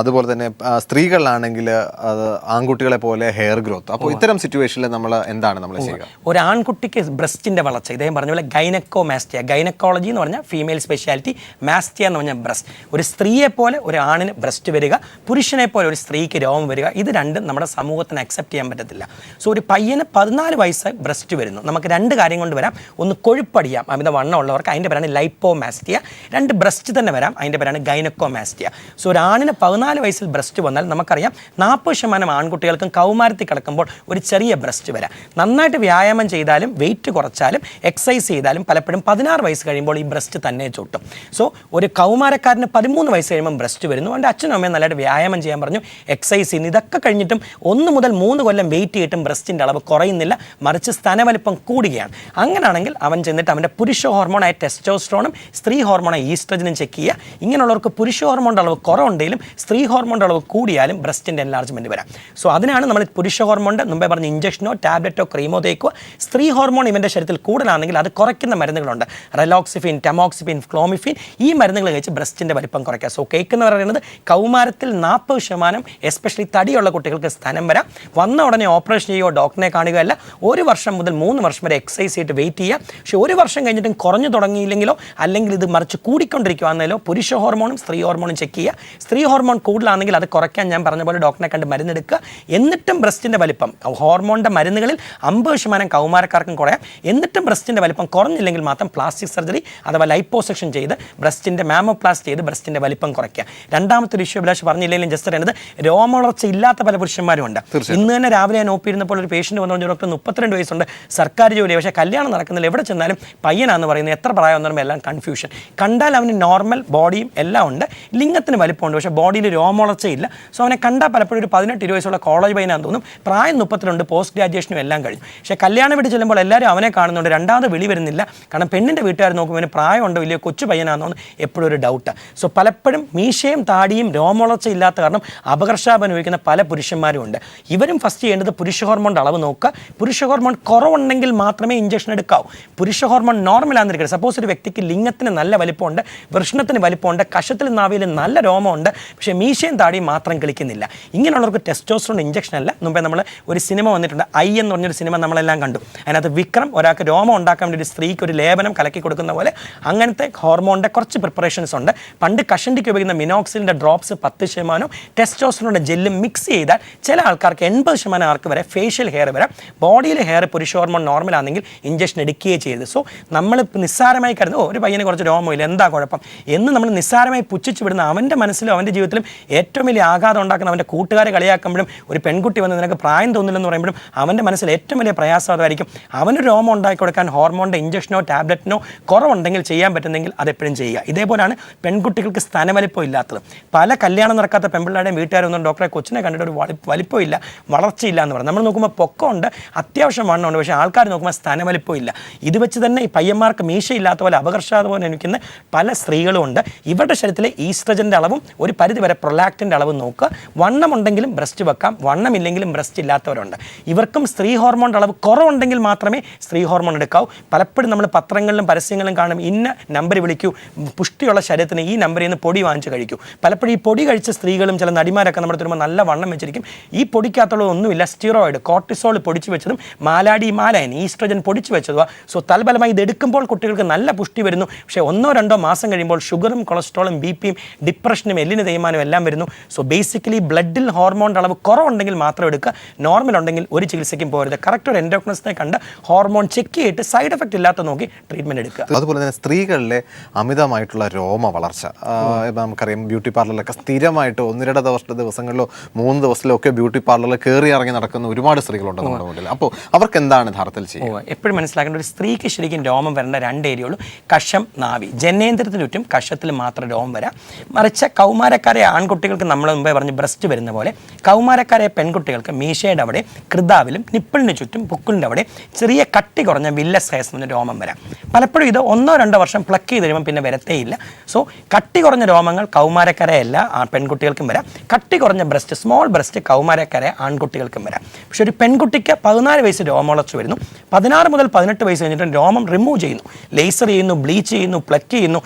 Speaker 1: അതുപോലെ തന്നെ സ്ത്രീകളിലാണെങ്കിൽ അത് ആൺകുട്ടികളെ പോലെ ഹെയർ ഗ്രോത്ത്. അപ്പോൾ ഇത്തരം സിറ്റുവേഷനിൽ നമ്മൾ എന്താണ് നമ്മൾ ചെയ്യുക?
Speaker 2: ഒരു ആൺകുട്ടിക്ക് ബ്രസ്റ്റിൻ്റെ വളർച്ച, ഇദ്ദേഹം പറഞ്ഞ പോലെ ഗൈനക്കോമാസ്റ്റിയ, ഗൈനക്കോളജി എന്ന് പറഞ്ഞാൽ ഫീമെയിൽ സ്പെഷ്യാലിറ്റി, മാസ്റ്റിയ എന്ന് പറഞ്ഞാൽ ബ്രസ്റ്റ്. ഒരു സ്ത്രീയെ പോലെ ഒരു ആണിന് ബ്രസ്റ്റ് വരിക, പുരുഷനെ പോലെ ഒരു സ്ത്രീക്ക് രോമം വരിക, ഇത് രണ്ടും നമ്മുടെ സമൂഹത്തിന് അക്സെപ്റ്റ് ചെയ്യാൻ പറ്റത്തില്ല. സോ ഒരു പയ്യന് 14 വയസ്സ് ബ്രസ്റ്റ് വരുന്നു, നമുക്ക് 2 കാര്യം കൊണ്ട് വരാം. ഒന്ന് കൊഴുപ്പടിയാം, അമിത വണ്ണം ഉള്ളവർക്ക്, അതിൻ്റെ പേരാണ് ലൈപ്പോമാസ്റ്റിയ. 2 ബ്രസ്റ്റ് തന്നെ വരാം, അതിൻ്റെ പേരാണ് ഗൈനക്കോമാസ്റ്റിയ. സോ ഒരു ആണിന് 14 വയസ്സിൽ ബ്രസ്റ്റ് വന്നാൽ നമുക്കറിയാം 40% ആൺകുട്ടികൾക്കും കൗമാരത്തിൽ കിടക്കുമ്പോൾ ഒരു ചെറിയ ബ്രസ്റ്റ് വരാം. നന്നായിട്ട് വ്യായാമം ചെയ്താലും വെയിറ്റ് കുറച്ചാലും എക്സസൈസ് ചെയ്താലും പലപ്പോഴും 16 വയസ്സ് കഴിയുമ്പോൾ ഈ ബ്രസ്റ്റ് തന്നെ ചൊട്ടും. സോ ഒരു കൗമാരക്കാരന് 13 വയസ്സ് കഴിയുമ്പോൾ ബ്രസ്റ്റ് വരുന്നു. എൻ്റെ അച്ഛനും അമ്മയും നല്ലതായിട്ട് വ്യായാമം ചെയ്യാൻ പറഞ്ഞു, എക്സസൈസ് ചെയ്യുന്നു. ഇതൊക്കെ കഴിഞ്ഞിട്ടും 1 മുതൽ 3 കൊല്ലം വെയിറ്റ് ചെയ്തിട്ടും ബ്രസ്റ്റിൻ്റെ അളവ് കുറയുന്നില്ല, മറിച്ച് സ്തനവലിപ്പം കൂടുകയാണ്. അങ്ങനെയാണെങ്കിൽ അവൻ ചെന്നിട്ട് അവൻ്റെ പുരുഷ ഹോർമോണായ ടെസ്റ്റോസ്റ്ററോണും സ്ത്രീ ഹോർമോണായ ഈസ്ട്രജനും ചെക്ക് ചെയ്യുക. ഇങ്ങനെയുള്ളവർക്ക് പുരുഷ ഹോർമോണിൻ്റെ അളവ് കുറവുണ്ടെങ്കിലും സ്ത്രീ ഹോർമോണിൻ്റെ അളവ് കൂടിയാലും ബ്രസ്റ്റിൻ്റെ എൻലാർജ്മെൻറ്റ് വരാം. സോ അതിനാണ് നമ്മൾ പുരുഷ ഹോർമോണിൻ്റെ മുമ്പേ പറഞ്ഞ ഇഞ്ചക്ഷനോ ടാബ്ലറ്റോ ക്രീമോ തേക്കുക. സ്ത്രീ ഹോർമോൺ ഇവൻ്റെ ശരീരത്തിൽ കൂടുതലാണെങ്കിൽ അത് കുറയ്ക്കുന്ന മരുന്നുകളുണ്ട്, റെലോക്സിഫിൻ, ടെമോക്സിഫിൻ, ഫ്ലോമിഫിൻ. ഈ മരുന്നുകൾ കഴിച്ച് ബ്രസ്റ്റിൻ്റെ വലിപ്പം കുറയ്ക്കുക. സോ കേൾക്കുന്നവർ പറയുന്നത് കൗമാരത്തിൽ 40% എസ്പെഷ്യലി തടിയുള്ള കുട്ടികൾക്ക് സ്തനം വരാം. വന്ന ഉടനെ ഓപ്പറേഷൻ ചെയ്യുകയോ ഡോക്ടറിനെ കാണുകയല്ല. 1 വർഷം മുതൽ 3 വർഷം വരെ എക്സസൈസ് ചെയ്തിട്ട് വെയിറ്റ് ചെയ്യുക. പക്ഷേ 1 വർഷം കഴിഞ്ഞിട്ടും കുറഞ്ഞു തുടങ്ങിയില്ലെങ്കിലോ അല്ലെങ്കിൽ ഇത് മറിച്ച് കൂടിക്കൊണ്ടിരിക്കുകയാണെങ്കിലോ പുരുഷ ഹോർമോണും സ്ത്രീ ഹോർമോണും ചെക്ക് ചെയ്യുക. സ്ത്രീ ഹോർമോൺ കൂടുതലാണെങ്കിൽ അത് കുറയ്ക്കാൻ ഞാൻ പറഞ്ഞ പോലെ ഡോക്ടറെ കണ്ട് മരുന്നെടുക്കുക. എന്നിട്ടും ബ്രസ്റ്റിൻ്റെ വലിപ്പം ഹോർമോണിൻ്റെ മരുന്നുകളിൽ 50% കൗമാരക്കാർക്കും കുറയാം. എന്നിട്ടും ബ്രസ്റ്റിൻ്റെ വലിപ്പം കുറഞ്ഞില്ലെങ്കിൽ മാത്രം പ്ലാസ്റ്റിക് സർജറി അഥവാ ലൈപ്പോസെക്ഷൻ ചെയ്ത് ബ്രസ്റ്റിൻ്റെ മാമോപ്ലാസ്റ്റ് ചെയ്ത് ബ്രസ്റ്റിൻ്റെ വലിപ്പം കുറയ്ക്കുക. രണ്ടാമത്തെ ഒരു ഇഷ്യൂ അഭിലാഷ് പറഞ്ഞില്ലെങ്കിലും ജസ്റ്റ് പറയുന്നത് രോമവളർച്ച ഇല്ലാത്ത പല പുരുഷന്മാരും ഉണ്ട്. ഇന്ന് തന്നെ രാവിലെ ഞാൻ ഒപ്പി ഇരുന്നപ്പോൾ ഒരു പേഷ്യൻ്റ് വന്നു, ഡോക്ടർ 32 വയസ്സുണ്ട്, സർക്കാർ ജോലി, പക്ഷേ കല്യാണം നടക്കുന്നില്ല, എവിടെ ചെന്നാലും പയ്യനാന്ന് പറയുന്നത്, എത്ര പ്രായം എന്ന് പറയുമ്പോൾ എല്ലാം കൺഫ്യൂഷൻ. കണ്ടാൽ അവന് നോർമൽ ബോഡിയും എല്ലാം ഉണ്ട്, ലിംഗത്തിന് വലിപ്പമുണ്ട്, പക്ഷേ ബോഡിയിൽ രോമവളർച്ചയില്ല. സോ അവനെ കണ്ടാൽ പലപ്പോഴും ഒരു 18-20 വയസ്സുള്ള കോളേജ് പയ്യനാന്ന് തോന്നും, പ്രായം 32, പോസ്റ്റ് ഗ്രാജുവേഷനും എല്ലാം കഴിഞ്ഞു. പക്ഷേ കല്യാണം വീട്ടിൽ ചെല്ലുമ്പോൾ എല്ലാവരും അവനെ കാണും കാണുന്നുണ്ട്, രണ്ടാമത് വിളി വരുന്നില്ല. കാരണം പെണ്ണിൻ്റെ വീട്ടുകാർ നോക്കുമ്പോൾ ഇവന് പ്രായമുണ്ടോ ഇല്ലയോ, കൊച്ചു പയ്യനാണെന്നോ എപ്പോഴും ഒരു ഡൗട്ട്. സോ പലപ്പോഴും മീശയും താടിയും രോമവളർച്ച ഇല്ലാത്ത കാരണം അപകർഷാപം അനുഭവിക്കുന്ന പല പുരുഷന്മാരും ഉണ്ട്. ഇവരും ഫസ്റ്റ് ചെയ്യേണ്ടത് പുരുഷ ഹോർമോണിൻ്റെ അളവ് നോക്കുക. പുരുഷ ഹോർമോൺ കുറവുണ്ടെങ്കിൽ മാത്രമേ ഇഞ്ചക്ഷൻ എടുക്കാവൂ. പുരുഷ ഹോർമോൺ നോർമലാണെന്നിരിക്കട്ടെ. സപ്പോസ് ഒരു വ്യക്തിക്ക് ലിംഗത്തിന് നല്ല വലിപ്പമുണ്ട്, വൃഷണത്തിന് വലിപ്പമുണ്ട്, കഷത്തിലും നാവിലും നല്ല രോമമുണ്ട്, പക്ഷേ മീശയും താടിയും മാത്രം കളിക്കുന്നില്ല. ഇങ്ങനെയുള്ളവർക്ക് ടെസ്റ്റോസ്റ്ററോൺ ഇഞ്ചക്ഷൻ അല്ല. മുമ്പേ നമ്മൾ ഒരു സിനിമ വന്നിട്ടുണ്ട്, ഐ എന്ന് പറഞ്ഞൊരു സിനിമ നമ്മളെല്ലാം കണ്ടു. അതിനകത്ത് വിക്രം ഒരാൾക്ക് രോമം ഉണ്ടാക്കാൻ വേണ്ടി ഒരു സ്ത്രീക്ക് ഒരു ലേപനം കലക്കി കൊടുക്കുന്ന പോലെ അങ്ങനത്തെ ഹോർമോണിൻ്റെ കുറച്ച് പ്രിപ്പറേഷൻസ് ഉണ്ട്. പണ്ട് കഷണ്ടിക്ക് ഉപയോഗിക്കുന്ന മിനോക്സിലിൻ്റെ ഡ്രോപ്സ് 10%, ടെസ്റ്റോസ്റ്ററോണിൻ്റെ ജെല്ലും മിക്സ് ചെയ്താൽ ചില ആൾക്കാർക്ക് 80% ആൾക്ക് വരെ ഫേഷ്യൽ ഹെയർ വരാം. ബോഡിയിലെ ഹെയർ പുരുഷ ഹോർമോൺ നോർമലാണെങ്കിൽ ഇഞ്ചക്ഷൻ എടുക്കുകയേ ചെയ്യരുത്. സോ നമ്മൾ നിസ്സാരമായി കരുതുന്നു ഒരു പയ്യന് കുറച്ച് രോമമില്ല, എന്താ കുഴപ്പം എന്ന് നമ്മൾ നിസ്സാരമായി പുച്ഛിച്ച് വിടുന്ന അവൻ്റെ മനസ്സിലും അവൻ്റെ ജീവിതത്തിലും ഏറ്റവും വലിയ ആഘാതം ഉണ്ടാക്കുന്ന അവൻ്റെ കൂട്ടുകാരെ കളിയാക്കുമ്പോഴും ഒരു പെൺകുട്ടി വന്ന് നിനക്ക് പ്രായം തോന്നില്ലെന്ന് പറയുമ്പോഴും അവൻ്റെ മനസ്സിൽ ഏറ്റവും വലിയ പ്രയാസമായിരിക്കും. അവന് രോമം ഉണ്ടാക്കി കൊടുക്കാൻ ഹോർമോണിൻ്റെ ഇഞ്ചക്ഷനോ ടാബ്ലറ്റിനോ കുറവുണ്ടെങ്കിൽ ചെയ്യാൻ പറ്റുന്നെങ്കിൽ അതെപ്പോഴും ചെയ്യുക. ഇതേപോലെയാണ് പെൺകുട്ടികൾക്ക് സ്ഥാനവലിപ്പം ഇല്ലാത്തത്. പല കല്യാണം നടക്കാത്ത പെൺപിള്ളേരുടെയും വീട്ടുകാരൊന്നും ഡോക്ടറെ കൊച്ചിനെ കണ്ടിട്ട് ഒരു വലിപ്പമില്ല, വളർച്ചയില്ല എന്ന് പറയും. നമ്മൾ നോക്കുമ്പോൾ പൊക്കമുണ്ട്, അത്യാവശ്യം വണ്ണമുണ്ട്, പക്ഷേ ആൾക്കാർ നോക്കുമ്പോൾ സ്ഥാനവലിപ്പം ഇല്ല. ഇത് വെച്ച് തന്നെ ഈ പയ്യന്മാർക്ക് മീശയില്ലാത്ത പോലെ അപകർഷാതെ പോലെ എനിക്കുന്ന പല സ്ത്രീകളും ഉണ്ട്. ഇവരുടെ ശരീരത്തിലെ ഈസ്ട്രജൻ്റെ അളവും ഒരു പരിധിവരെ പ്രൊലാക്റ്റിൻ്റെ അളവും നോക്കുക. വണ്ണമുണ്ടെങ്കിലും ബ്രസ്റ്റ് വെക്കാം, വണ്ണമില്ലെങ്കിലും ബ്രസ്റ്റ് ഇല്ലാത്തവരുണ്ട്. ഇവർക്കും സ്ത്രീ ഹോർമോണിൻ്റെ അളവ് കുറവുണ്ടെങ്കിൽ മാത്രമേ സ്ത്രീ ഹോർമോൺ എടുക്കാവൂ. പലപ്പോഴും നമ്മൾ പത്രങ്ങളിലും പരസ്യങ്ങളിലും കാണും, ഇന്ന നമ്പർ വിളിക്കൂ, പുഷ്ടിയുള്ള ശരീരത്തിന് ഈ നമ്പറിൽ നിന്ന് പൊടി വാങ്ങിച്ച് കഴിക്കൂ. പലപ്പോഴും ഈ പൊടി കഴിച്ച സ്ത്രീകളും ചില നടിമാരൊക്കെ നമ്മുടെ തരുമ്പോൾ നല്ല വണ്ണം വെച്ചിരിക്കും. ഈ പൊടിക്കകത്തുള്ള ഒന്നുമില്ല, സ്റ്റിറോയിഡ്, കോർട്ടിസോൾ പൊടിച്ച് വെച്ചതും മാലാഡിമാലൈൻ, ഈസ്ട്രജൻ പൊടിച്ച് വെച്ചതും. സോ തൽഫലമായി ഇത് എടുക്കുമ്പോൾ കുട്ടികൾക്ക് നല്ല പുഷ്ടി വരുന്നു. പക്ഷേ 1-2 മാസം കഴിയുമ്പോൾ ഷുഗറും കൊളസ്ട്രോളും ബി-പിയും ഡിപ്രഷനും എല്ലിന് തേയ്മാനും എല്ലാം വരുന്നു. സോ ബേസിക്കലി ബ്ലഡിൽ ഹോർമോണിൻ്റെ അളവ് കുറവുണ്ടെങ്കിൽ മാത്രം എടുക്കുക, നോർമൽ ഉണ്ടെങ്കിൽ ഒരു ചികിത്സയ്ക്കും പോകരുത്. കറക്റ്റ് ഒരു എൻഡോക്രിനസിനെ കണ്ട് ഹോർമോൺ ചെക്ക് ചെയ്തിട്ട് സൈഡ് എഫക്റ്റ് ഇല്ലാത്ത നോക്കി ട്രീറ്റ്മെൻറ്റ് എടുക്കുക.
Speaker 1: അതുപോലെ തന്നെ സ്ത്രീകളിലെ അമിതമായിട്ടുള്ള രോമ വളർച്ച, നമുക്കറിയാം ബ്യൂട്ടി പാർലറിലൊക്കെ സ്ഥിരമായിട്ട് 1-2 ദിവസങ്ങളിലോ 3 ദിവസത്തിലോ ഒക്കെ ബ്യൂട്ടി പാർലറിൽ കയറി ഇറങ്ങി നടക്കുന്ന ഒരുപാട് സ്ത്രീകളുണ്ട് നമ്മുടെ മുന്നിൽ. അപ്പോൾ അവർക്ക് എന്താണ് യഥാർത്ഥത്തിൽ ചെയ്യുക?
Speaker 2: എപ്പോഴും മനസ്സിലാക്കേണ്ട, ഒരു സ്ത്രീക്ക് ശരിക്കും രോമം വരേണ്ട 2 ഏരിയയുള്ളൂ, കഷം, നാവി. ജനേന്ദ്രത്തിന് ചുറ്റും കഷത്തിൽ മാത്രം രോമം വരാം. മറിച്ച് കൗമാരക്കാരെ ആൺകുട്ടികൾക്ക് നമ്മൾ മുമ്പേ പറഞ്ഞ് ബ്രസ്റ്റ് വരുന്ന പോലെ കൗമാരക്കാരെ പെൺകുട്ടികൾക്ക് മീശയുടെ അവിടെ, കൃതാവിലും നിപ്പിളിന് ചുറ്റും പുക്കിളിൻ്റെ അവിടെ ചെറിയ കട്ടി കുറഞ്ഞ വില്ലസ് ഹെയർസ് എന്ന രോമം വരാം. പലപ്പോഴും ഇത് 1-2 വർഷം പ്ലക്ക് ചെയ്ത് കഴിയുമ്പോൾ പിന്നെ വരത്തേയില്ല. സോ കട്ടി കുറഞ്ഞ രോമങ്ങൾ കൗമാരക്കാരെയല്ല പെൺകുട്ടികൾക്കും വരാം. കട്ടി കുറഞ്ഞ ബ്രസ്റ്റ്, സ്മോൾ ബ്രസ്റ്റ് കൗമാരക്കാരെ ആൺകുട്ടികൾക്കും വരാം. പക്ഷെ ഒരു പെൺകുട്ടിക്ക് 14 വയസ്സ് രോമവളർച്ച വരുന്നു, 16 മുതൽ 18 വയസ്സ് കഴിഞ്ഞിട്ട് രോമം റിമൂവ് ചെയ്യുന്നു, ലേസർ ചെയ്യുന്നു, ബ്ലീച്ച് ചെയ്യുന്നു, പ്ലക്ക് ചെയ്യുന്നു,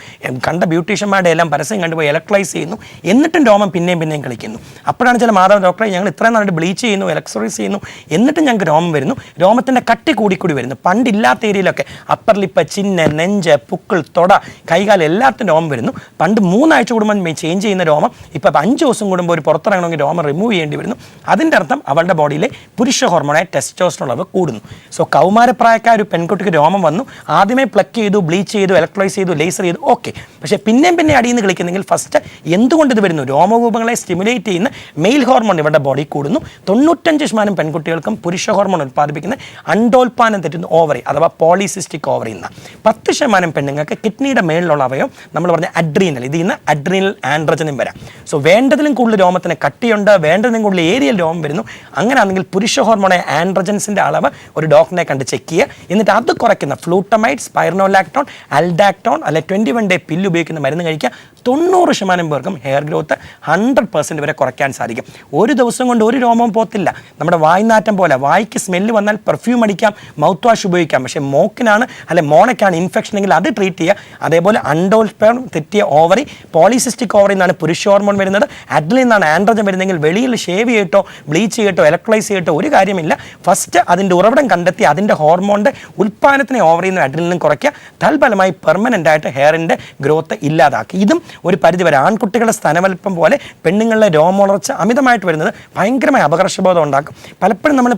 Speaker 2: കണ്ട ബ്യൂട്ടീഷ്യന്മാരുടെ എല്ലാം പരസ്യം കണ്ടുപോയി ഇലക്ട്രൈസ് ചെയ്യുന്നു, എന്നിട്ടും രോമം പിന്നെയും കളിക്കുന്നു. അപ്പോഴാണ് ചില മാതാവ് ഡോക്ടറെ ഞങ്ങൾ ഇത്രയും നാളായിട്ട് ബ്ലീച്ച് ചെയ്യുന്നു, ഇലക്ട്രൈസ് ചെയ്യുന്നു, എന്നിട്ടും ഞങ്ങൾക്ക് രോമം വരുന്നു, രോമത്തിൻ്റെ കട്ടി കൂടി വരുന്നു. പണ്ടില്ലാത്ത ഏരിയയിലൊക്കെ അപ്പർ ലിപ്പ്, ചിന്ന, നെഞ്ച്, പുക്കിൾ, തൊട, കൈകാലം എല്ലാത്തിനും രോമം വരുന്നു. പണ്ട് 3 ആഴ്ച കൂടുമ്പോൾ ചേഞ്ച് ചെയ്യുന്ന രോമം ഇപ്പോൾ 5 ദിവസം കൂടുമ്പോൾ ഒരു പുറത്തിറങ്ങണമെങ്കിൽ രോമം റിമൂവ് ചെയ്യേണ്ടി വരുന്നു. അതിൻ്റെ അർത്ഥം അവളുടെ ബോഡിയിലെ പുരുഷ ഹോർമോണായ ടെസ്റ്റോസ്റ്ററോൺ അളവ് കൂടുന്നു. സോ കൗമാരപ്രായക്കാർ ഒരു പെൺകുട്ടിക്ക് രോമം വന്നു, ആദ്യമേ പ്ലക്ക് ചെയ്തു, ബ്ലീച്ച് ചെയ്തു, ഇലക്ട്രൈസ് ചെയ്തു, ലേസർ ചെയ്തു, ഓക്കെ. പക്ഷേ പിന്നെ അടിയിൽ നിന്ന് കളിക്കുന്നെങ്കിൽ ഫസ്റ്റ് എന്തുകൊണ്ട് ഇത് വരുന്നു? രോമകൂപങ്ങളെ സ്റ്റിമുലേറ്റ് ചെയ്യുന്ന മെയിൽ ഹോർമോൺ ഇവരുടെ ബോഡി കൂടുന്നു. 95% പെൺകുട്ടികൾക്കും പുരുഷ ഹോർമോൺ ഉൽപ്പാദിപ്പിക്കുന്ന അണ്ടോൽപാനം തെറ്റുന്ന ഓവറി അഥവാ പോളിസിസ്റ്റിക് ഓവറി എന്ന. 10% പെണ്ണുങ്ങൾക്ക് കിഡ്നിയുടെ മേളിലുള്ള അവയവം നമ്മൾ പറഞ്ഞ അഡ്രീനൽ, ഇതിൽ നിന്ന് അഡ്രീനൽ ആൻഡ്രജനും വരാം. സോ വേണ്ടതിലും കൂടുതൽ രോമത്തിന് കട്ടിയുണ്ട്, വേണ്ടതിലും കൂടുതൽ ഏരിയൽ രോമം വരുന്നു. അങ്ങനെയാണെങ്കിൽ പുരുഷ ഹോർമോണായ ആൻഡ്രജൻസിൻ്റെ അളവ് ഒരു ഡോക്ടറിനെ കണ്ട് ചെക്ക് ചെയ്യുക. എന്നിട്ട് അത് കുറയ്ക്കുന്ന ഫ്ലൂട്ടമൈഡ്, സ്പൈർനോലാക്ടോൺ, അൽഡാക്ടോൺ അല്ലെ 21 ഡേ പില്ല് ഉപയോഗിക്കുന്ന മരുന്ന് കഴിക്കുക. 90% പേർക്കും ഹെയർ ഗ്രോത്ത് 100% വരെ കുറയ്ക്കാൻ സാധിക്കും. ഒരു ദിവസം കൊണ്ട് ഒരു രോമവും പോത്തില്ല. നമ്മുടെ വായ്നാറ്റം പോലെ വായിക്ക് സ്മെല്ല് വന്നാൽ പെർഫ്യൂം അടിക്കാം, മൗത്ത് വാഷ് ഉപയോഗിക്കാം. പക്ഷേ മോക്കിനാണ് അല്ലെ മോണയ്ക്കാണ് ഇൻഫെക്ഷൻ എങ്കിൽ അത് ട്രീറ്റ് ചെയ്യുക. അതേപോലെ അണ്ടോൽപാനം തെറ്റിയ ഓവറി, പോളിസിസ്റ്റിക് ഓവറി എന്നാണ് പുരുഷ ഹോർമോൺ വരുന്നത്, അഡ്രിനൽ നിന്നാണ് ആൻഡ്രജൻ വരുന്നതെങ്കിൽ വെളിയിൽ ഷേവ് ചെയ്തിട്ടോ ബ്ലീച്ച് ചെയ്തിട്ടോ ഇലക്ട്രൈസ് ചെയ്തിട്ടോ ഒരു കാര്യമില്ല. ഫസ്റ്റ് അതിൻ്റെ ഉറവിടം കണ്ടെത്തി അതിൻ്റെ ഹോർമോണിൻ്റെ ഉൽപ്പാദനത്തിനെ ഓവറിൽ നിന്ന് അഡ്രിനലും കുറയ്ക്കുക. തൽഫലമായി പെർമനൻ്റ് ആയിട്ട് ഹെയറിൻ്റെ ഗ്രോത്ത് ഇല്ലാതാക്കി. ഇതും ഒരു പരിധിവരെ ആൺകുട്ടികളുടെ സ്ഥാനവൽപ്പം പോലെ പെണ്ണുങ്ങളുടെ രോമവളർച്ച അമിതമായിട്ട് വരുന്നത് ഭയങ്കരമായ അപകർഷബോധം ഉണ്ടാക്കും. പലപ്പോഴും നമ്മൾ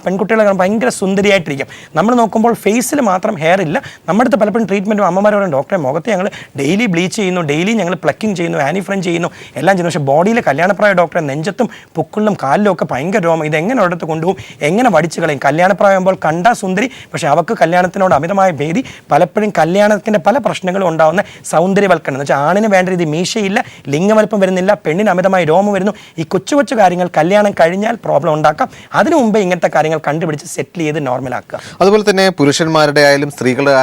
Speaker 2: പെൺകുട്ടികളെ ഭയങ്കര സുന്ദരിയായിട്ടിരിക്കും. നമ്മൾ നോക്കുമ്പോൾ ഫേസിൽ മാത്രം ഹെയർ ഇല്ല. നമ്മുടെ അടുത്ത് പലപ്പോഴും ട്രീറ്റ്മെൻറ്റും അമ്മമാരോടും ഡോക്ടറെ മുഖത്ത് ഞങ്ങൾ ഡെയിലി ബ്ലീച്ച് ചെയ്യുന്നു, ഡെയിലി ഞങ്ങൾ പ്ലക്കിങ് ചെയ്യുന്നു, ആനിഫ്രൻ ചെയ്യുന്നു, എല്ലാം ചെയ്യുന്നു. പക്ഷേ ബോഡിയിൽ കല്യാണപ്രായ ഡോക്ടറെ നെഞ്ചത്തും പുക്കിളിലും കാലിലും ഒക്കെ ഭയങ്കര രോമം. ഇതെങ്ങനെ ഒരിടത്ത് കൊണ്ടുപോകും, എങ്ങനെ വടിച്ചു കളയും? കല്യാണപ്രായമാകുമ്പോൾ കണ്ടാ സുന്ദരി, പക്ഷേ അവർക്ക് കല്യാണത്തിനോട് അമിതമായ ഭേദി. പലപ്പോഴും കല്യാണത്തിൻ്റെ പല പ്രശ്നങ്ങളും ഉണ്ടാകുന്ന സൗന്ദര്യവൽക്കരണം എന്ന് വെച്ചാൽ ആണിന് വേണ്ട രീതി മീശയില്ല, ലിംഗവൽപ്പം വരുന്നില്ല, പെണ്ണിന് അമിതമായി രോമം വരുന്നു. ഈ കൊച്ചു കാര്യങ്ങൾ കല്യാണം കഴിഞ്ഞാൽ പ്രോബ്ലം ഉണ്ടാക്കാം. അതിനു മുമ്പേ ഇങ്ങനത്തെ കാര്യങ്ങൾ കണ്ടുപിടിച്ച് സെറ്റിൽ ചെയ്ത് നോർമലാക്കുക.
Speaker 1: അതുപോലെ അതുപോലെ തന്നെ പുരുഷന്മാരുടെ ആയാലും സ്ത്രീകളുടെ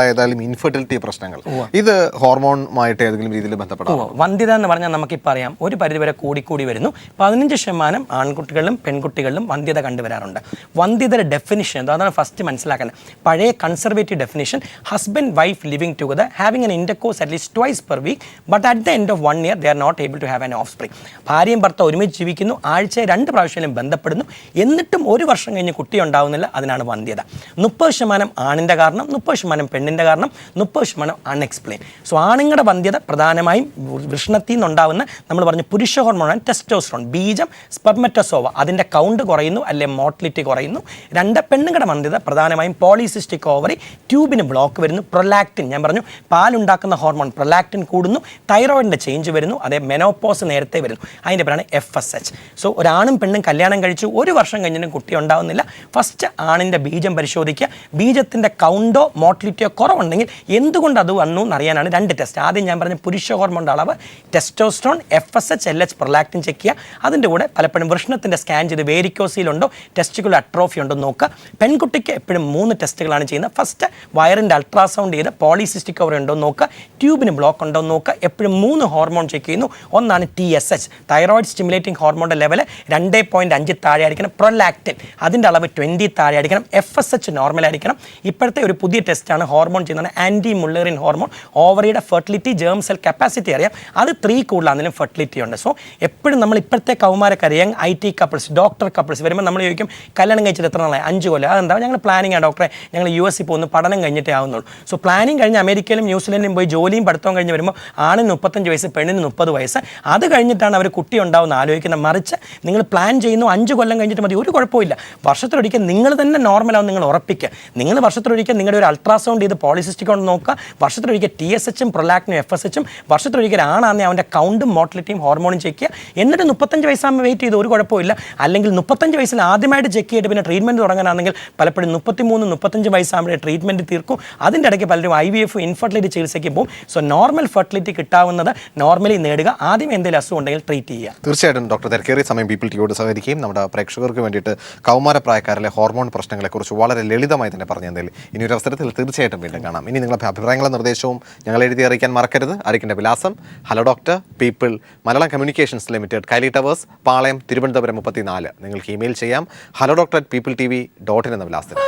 Speaker 1: ആയാലും ഇൻഫെർട്ടിലിറ്റി പ്രശ്നങ്ങൾ ഇത് ഹോർമോണുമായിട്ട് ഏതെങ്കിലും രീതിയിൽ ബന്ധപ്പെടാം?
Speaker 2: വന്ധ്യത എന്ന് പറഞ്ഞാൽ നമുക്കിപ്പോൾ അറിയാം ഒരു പരിധിവരെ കൂടിക്കൂടി വരുന്നു. 15% ആൺകുട്ടികളിലും പെൺകുട്ടികളിലും വന്ധ്യത കണ്ടുവരാറുണ്ട്. വന്ധ്യതയുടെ ഡെഫിനിഷൻ അതാണ് ഫസ്റ്റ് മനസ്സിലാക്കേണ്ടത്. പഴയ conservative definition husband wife living together having an intercourse at least twice per week but at the end of 1 year they are not able to have an offspring. ഭാര്യയും ഭർത്താവ് ഒരുമിച്ച് ജീവിക്കുന്നു, ആഴ്ച 2 പ്രാവശ്യം ബന്ധപ്പെടുന്നു, എന്നിട്ടും 1 വർഷം കഴിഞ്ഞ് കുട്ടി ഉണ്ടാവുന്നില്ല. അതിനാണ് വന്ധ്യത. 30% ആണിൻ്റെ കാരണം, 30% പെണ്ണിൻ്റെ കാരണം, 30% അൺഎക്സ്പ്ലെയിൻ. സോ ആണുങ്ങളുടെ വന്ധ്യത പ്രധാനമായും വൃഷണത്തിൽ നിന്നുണ്ടാവുന്ന നമ്മൾ പറഞ്ഞ പുരുഷ ഹോർമോണാണ് ടെസ്റ്റോസ്റ്ററോൺ. ബീജം സ്പെർമറ്റോസോവ അതിൻ്റെ കൗണ്ട് കുറയുന്നു, അല്ലെങ്കിൽ മോട്ടിലിറ്റി കുറയുന്നു. 2 പെണ്ണുങ്ങളുടെ വന്ധ്യത പ്രധാനമായും പോളിസിസ്റ്റിക് ഓവറി, ട്യൂബിന് ബ്ലോക്ക് വരുന്നു, പ്രൊലാക്റ്റിൻ ഞാൻ പറഞ്ഞു പാലുണ്ടാക്കുന്ന ഹോർമോൺ പ്രൊലാക്റ്റിൻ കൂടുന്നു, തൈറോയിഡിൻ്റെ ചേഞ്ച് വരുന്നു, അതേ മെനോപോസ് നേരത്തെ വരുന്നു. അതിൻ്റെ പേരാണ് FSH. സോ ഒരാണും പെണ്ണും കല്യാണം കഴിച്ചു 1 വർഷം കഴിഞ്ഞിട്ടും കുട്ടി ഉണ്ടാവുന്നില്ല. ഫസ്റ്റ് ആണിൻ്റെ ബീജം പരിശോധിക്കുക. ബീജത്തിൻ്റെ കൗണ്ടോ മോട്ടിലിറ്റിയോ കുറവുണ്ടെങ്കിൽ എന്തുകൊണ്ട് അത് വന്നു എന്നറിയാനാണ് 2 ടെസ്റ്റ്. ആദ്യം ഞാൻ പറഞ്ഞ പുരുഷ ഹോർമോണിൻ്റെ അളവ് testosterone, FSH, LH, prolactin check ചെയ്യുക. അതിൻ്റെ കൂടെ പലപ്പോഴും വൃഷണത്തിൻ്റെ സ്കാൻ ചെയ്ത് വേരിക്കോസിലുണ്ടോ ടെസ്റ്റിക്കുലർ അട്രോഫി ഉണ്ടോ നോക്കുക. പെൺകുട്ടിക്ക് എപ്പോഴും 3 ടെസ്റ്റുകളാണ് ചെയ്യുന്നത്. ഫസ്റ്റ് വയറിൻ്റെ അൾട്രാസൗണ്ട് ചെയ്ത് പോളിസിസ്റ്റിക് ഓവറി ഉണ്ടോ നോക്കുക, ട്യൂബിന് ബ്ലോക്ക് ഉണ്ടോ നോക്കുക. എപ്പോഴും 3 ഹോർമോൺ ചെക്ക് ചെയ്യുന്നു. ഒന്നാണ് TSH തൈറോയിഡ് സ്റ്റിമുലേറ്റിംഗ് ഹോർമോണിൻ്റെ ലെവൽ 2.5 താഴെ ആയിരിക്കണം. പ്രൊലാക്റ്റിൻ അതിൻ്റെ അളവ് 20 താഴെ ആയിരിക്കണം. FSH നോർമൽ ആയിരിക്കണം. ഇപ്പോഴത്തെ ഒരു പുതിയ ടെസ്റ്റാണ് ഹോർമോൺ ചെയ്യുന്നത് ആൻറ്റി മുള്ളറിൻ ഹോർമോൺ. ഓവറിയുടെ ഫെർട്ടിലിറ്റി ജേം സെൽ കപ്പാസിറ്റി അറിയാം, അത് 3 കൂടുതലാണെങ്കിലും ഫെർട്ടിലിറ്റി ഉണ്ട്. സോ എപ്പോഴും നമ്മൾ ഇപ്പോഴത്തെ കൗമാരക്കാർ young IT couples doctor couples വരുമ്പോൾ നമ്മൾ ചോദിക്കും കല്യാണം കഴിച്ചിട്ട് എത്ര നാളായി? 5 കൊല്ലം. അതെന്താ? ഞങ്ങൾ പ്ലാനിങ് ആണ് ഡോക്ടറെ, ഞങ്ങൾ US പോകുന്നു, പഠനം കഴിഞ്ഞിട്ടേ ആവുന്നുള്ളൂ. സോ പ്ലാനിങ് കഴിഞ്ഞ് അമേരിക്കയിലും ന്യൂസിലൻഡിലും പോയി ജോലിയും പഠിത്തവും കഴിഞ്ഞ് വരുമ്പോൾ ആണിന് 35 വയസ്സ്, പെണ്ണിന് 30 വയസ്സ്. അത് കഴിഞ്ഞിട്ടാണ് അവർ കുട്ടി ഉണ്ടാവുന്ന ആലോചിക്കുന്നത്. മറിച്ച് നിങ്ങൾ പ്ലാൻ ചെയ്യുന്നു 5 കൊല്ലം കഴിഞ്ഞിട്ട് മതി, ഒരു കുഴപ്പമില്ല. വർഷത്തിലൊരിക്കൽ നിങ്ങൾ തന്നെ നോർമലാവും നിങ്ങൾ ഉറപ്പിക്കുക. നിങ്ങൾ വർഷത്തിലൊരിക്കൽ നിങ്ങളുടെ ഒരു അൾട്രാസൗണ്ട് ചെയ്ത് പോളിസിസ്റ്റിക് കൊണ്ട് നോക്കുക. വർഷത്തിലൊരിക്കൽ TSHും പ്രൊലാക്റ്റിനും FSHും വർഷത്തിലൊരിക്കൽ ആണാന്നെ അവൻ്റെ കൗണ്ടും മോട്ടിലിറ്റിയും ഹോർമോണും ചെക്ക് ചെയ്യുക. എന്നിട്ട് 35 വയസ്സാകുമ്പോൾ വെയിറ്റ് ചെയ്ത് ഒരു കുഴപ്പമില്ല. അല്ലെങ്കിൽ 35 വയസ്സിൽ ആദ്യമായിട്ട് ചെക്ക് ചെയ്തിട്ട് പിന്നെ ട്രീറ്റ്മെൻറ്റ് തുടങ്ങാനാണെങ്കിൽ പലപ്പോഴും 33-35 വയസ്സാകുമ്പോഴേ ട്രീറ്റ്മെൻറ്റ് തീർക്കും. അതിൻ്റെ ഇടയ്ക്ക് പലരും IVF ഇൻഫെർട്ടിലിറ്റി ചികിത്സയ്ക്ക് പോകും. സോ നോർമൽ ഫെർട്ടിലിറ്റി കിട്ടാവുന്നത് നോർമലി നേടുക. ആദ്യം എന്തെങ്കിലും അസുഖം ഉണ്ടെങ്കിൽ ട്രീറ്റ് ചെയ്യുക.
Speaker 1: തീർച്ചയായിട്ടും ഡോക്ടർ തിരക്കേറിയ സമയം പീപ്പിൾ ടിയോട് സഹകരിക്കുകയും നമ്മുടെ പ്രേക്ഷകർക്ക് വേണ്ടിയിട്ട് കൗമാരപ്രായക്കാരിലെ ഹോർമോൺ പ്രശ്നങ്ങളെക്കുറിച്ച് വളരെ ലളിതമായി തന്നെ പറഞ്ഞു തന്നതിൽ ഇനി ഒരു അവസരത്തിൽ തീർച്ചയായിട്ടും വീണ്ടും കാണാം. ഇനി നിങ്ങളുടെ അഭിപ്രായങ്ങളും നിർദ്ദേശവും ഞങ്ങൾ എഴുതി അറിയിക്കാൻ മറക്കരുത്. അറിയിക്കേണ്ട വിലാസം hello doctor people Malayalam communications limited, കൈലി ടവേഴ്സ്, പാളയം, തിരുവനന്തപുരം 34. നിങ്ങൾക്ക് ഇമെയിൽ ചെയ്യാം hello@peopletv.in എന്ന വിലാസത്തിൽ.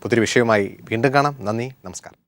Speaker 1: പുതിയൊരു വിഷയവുമായി വീണ്ടും കാണാം. നന്ദി, നമസ്കാരം.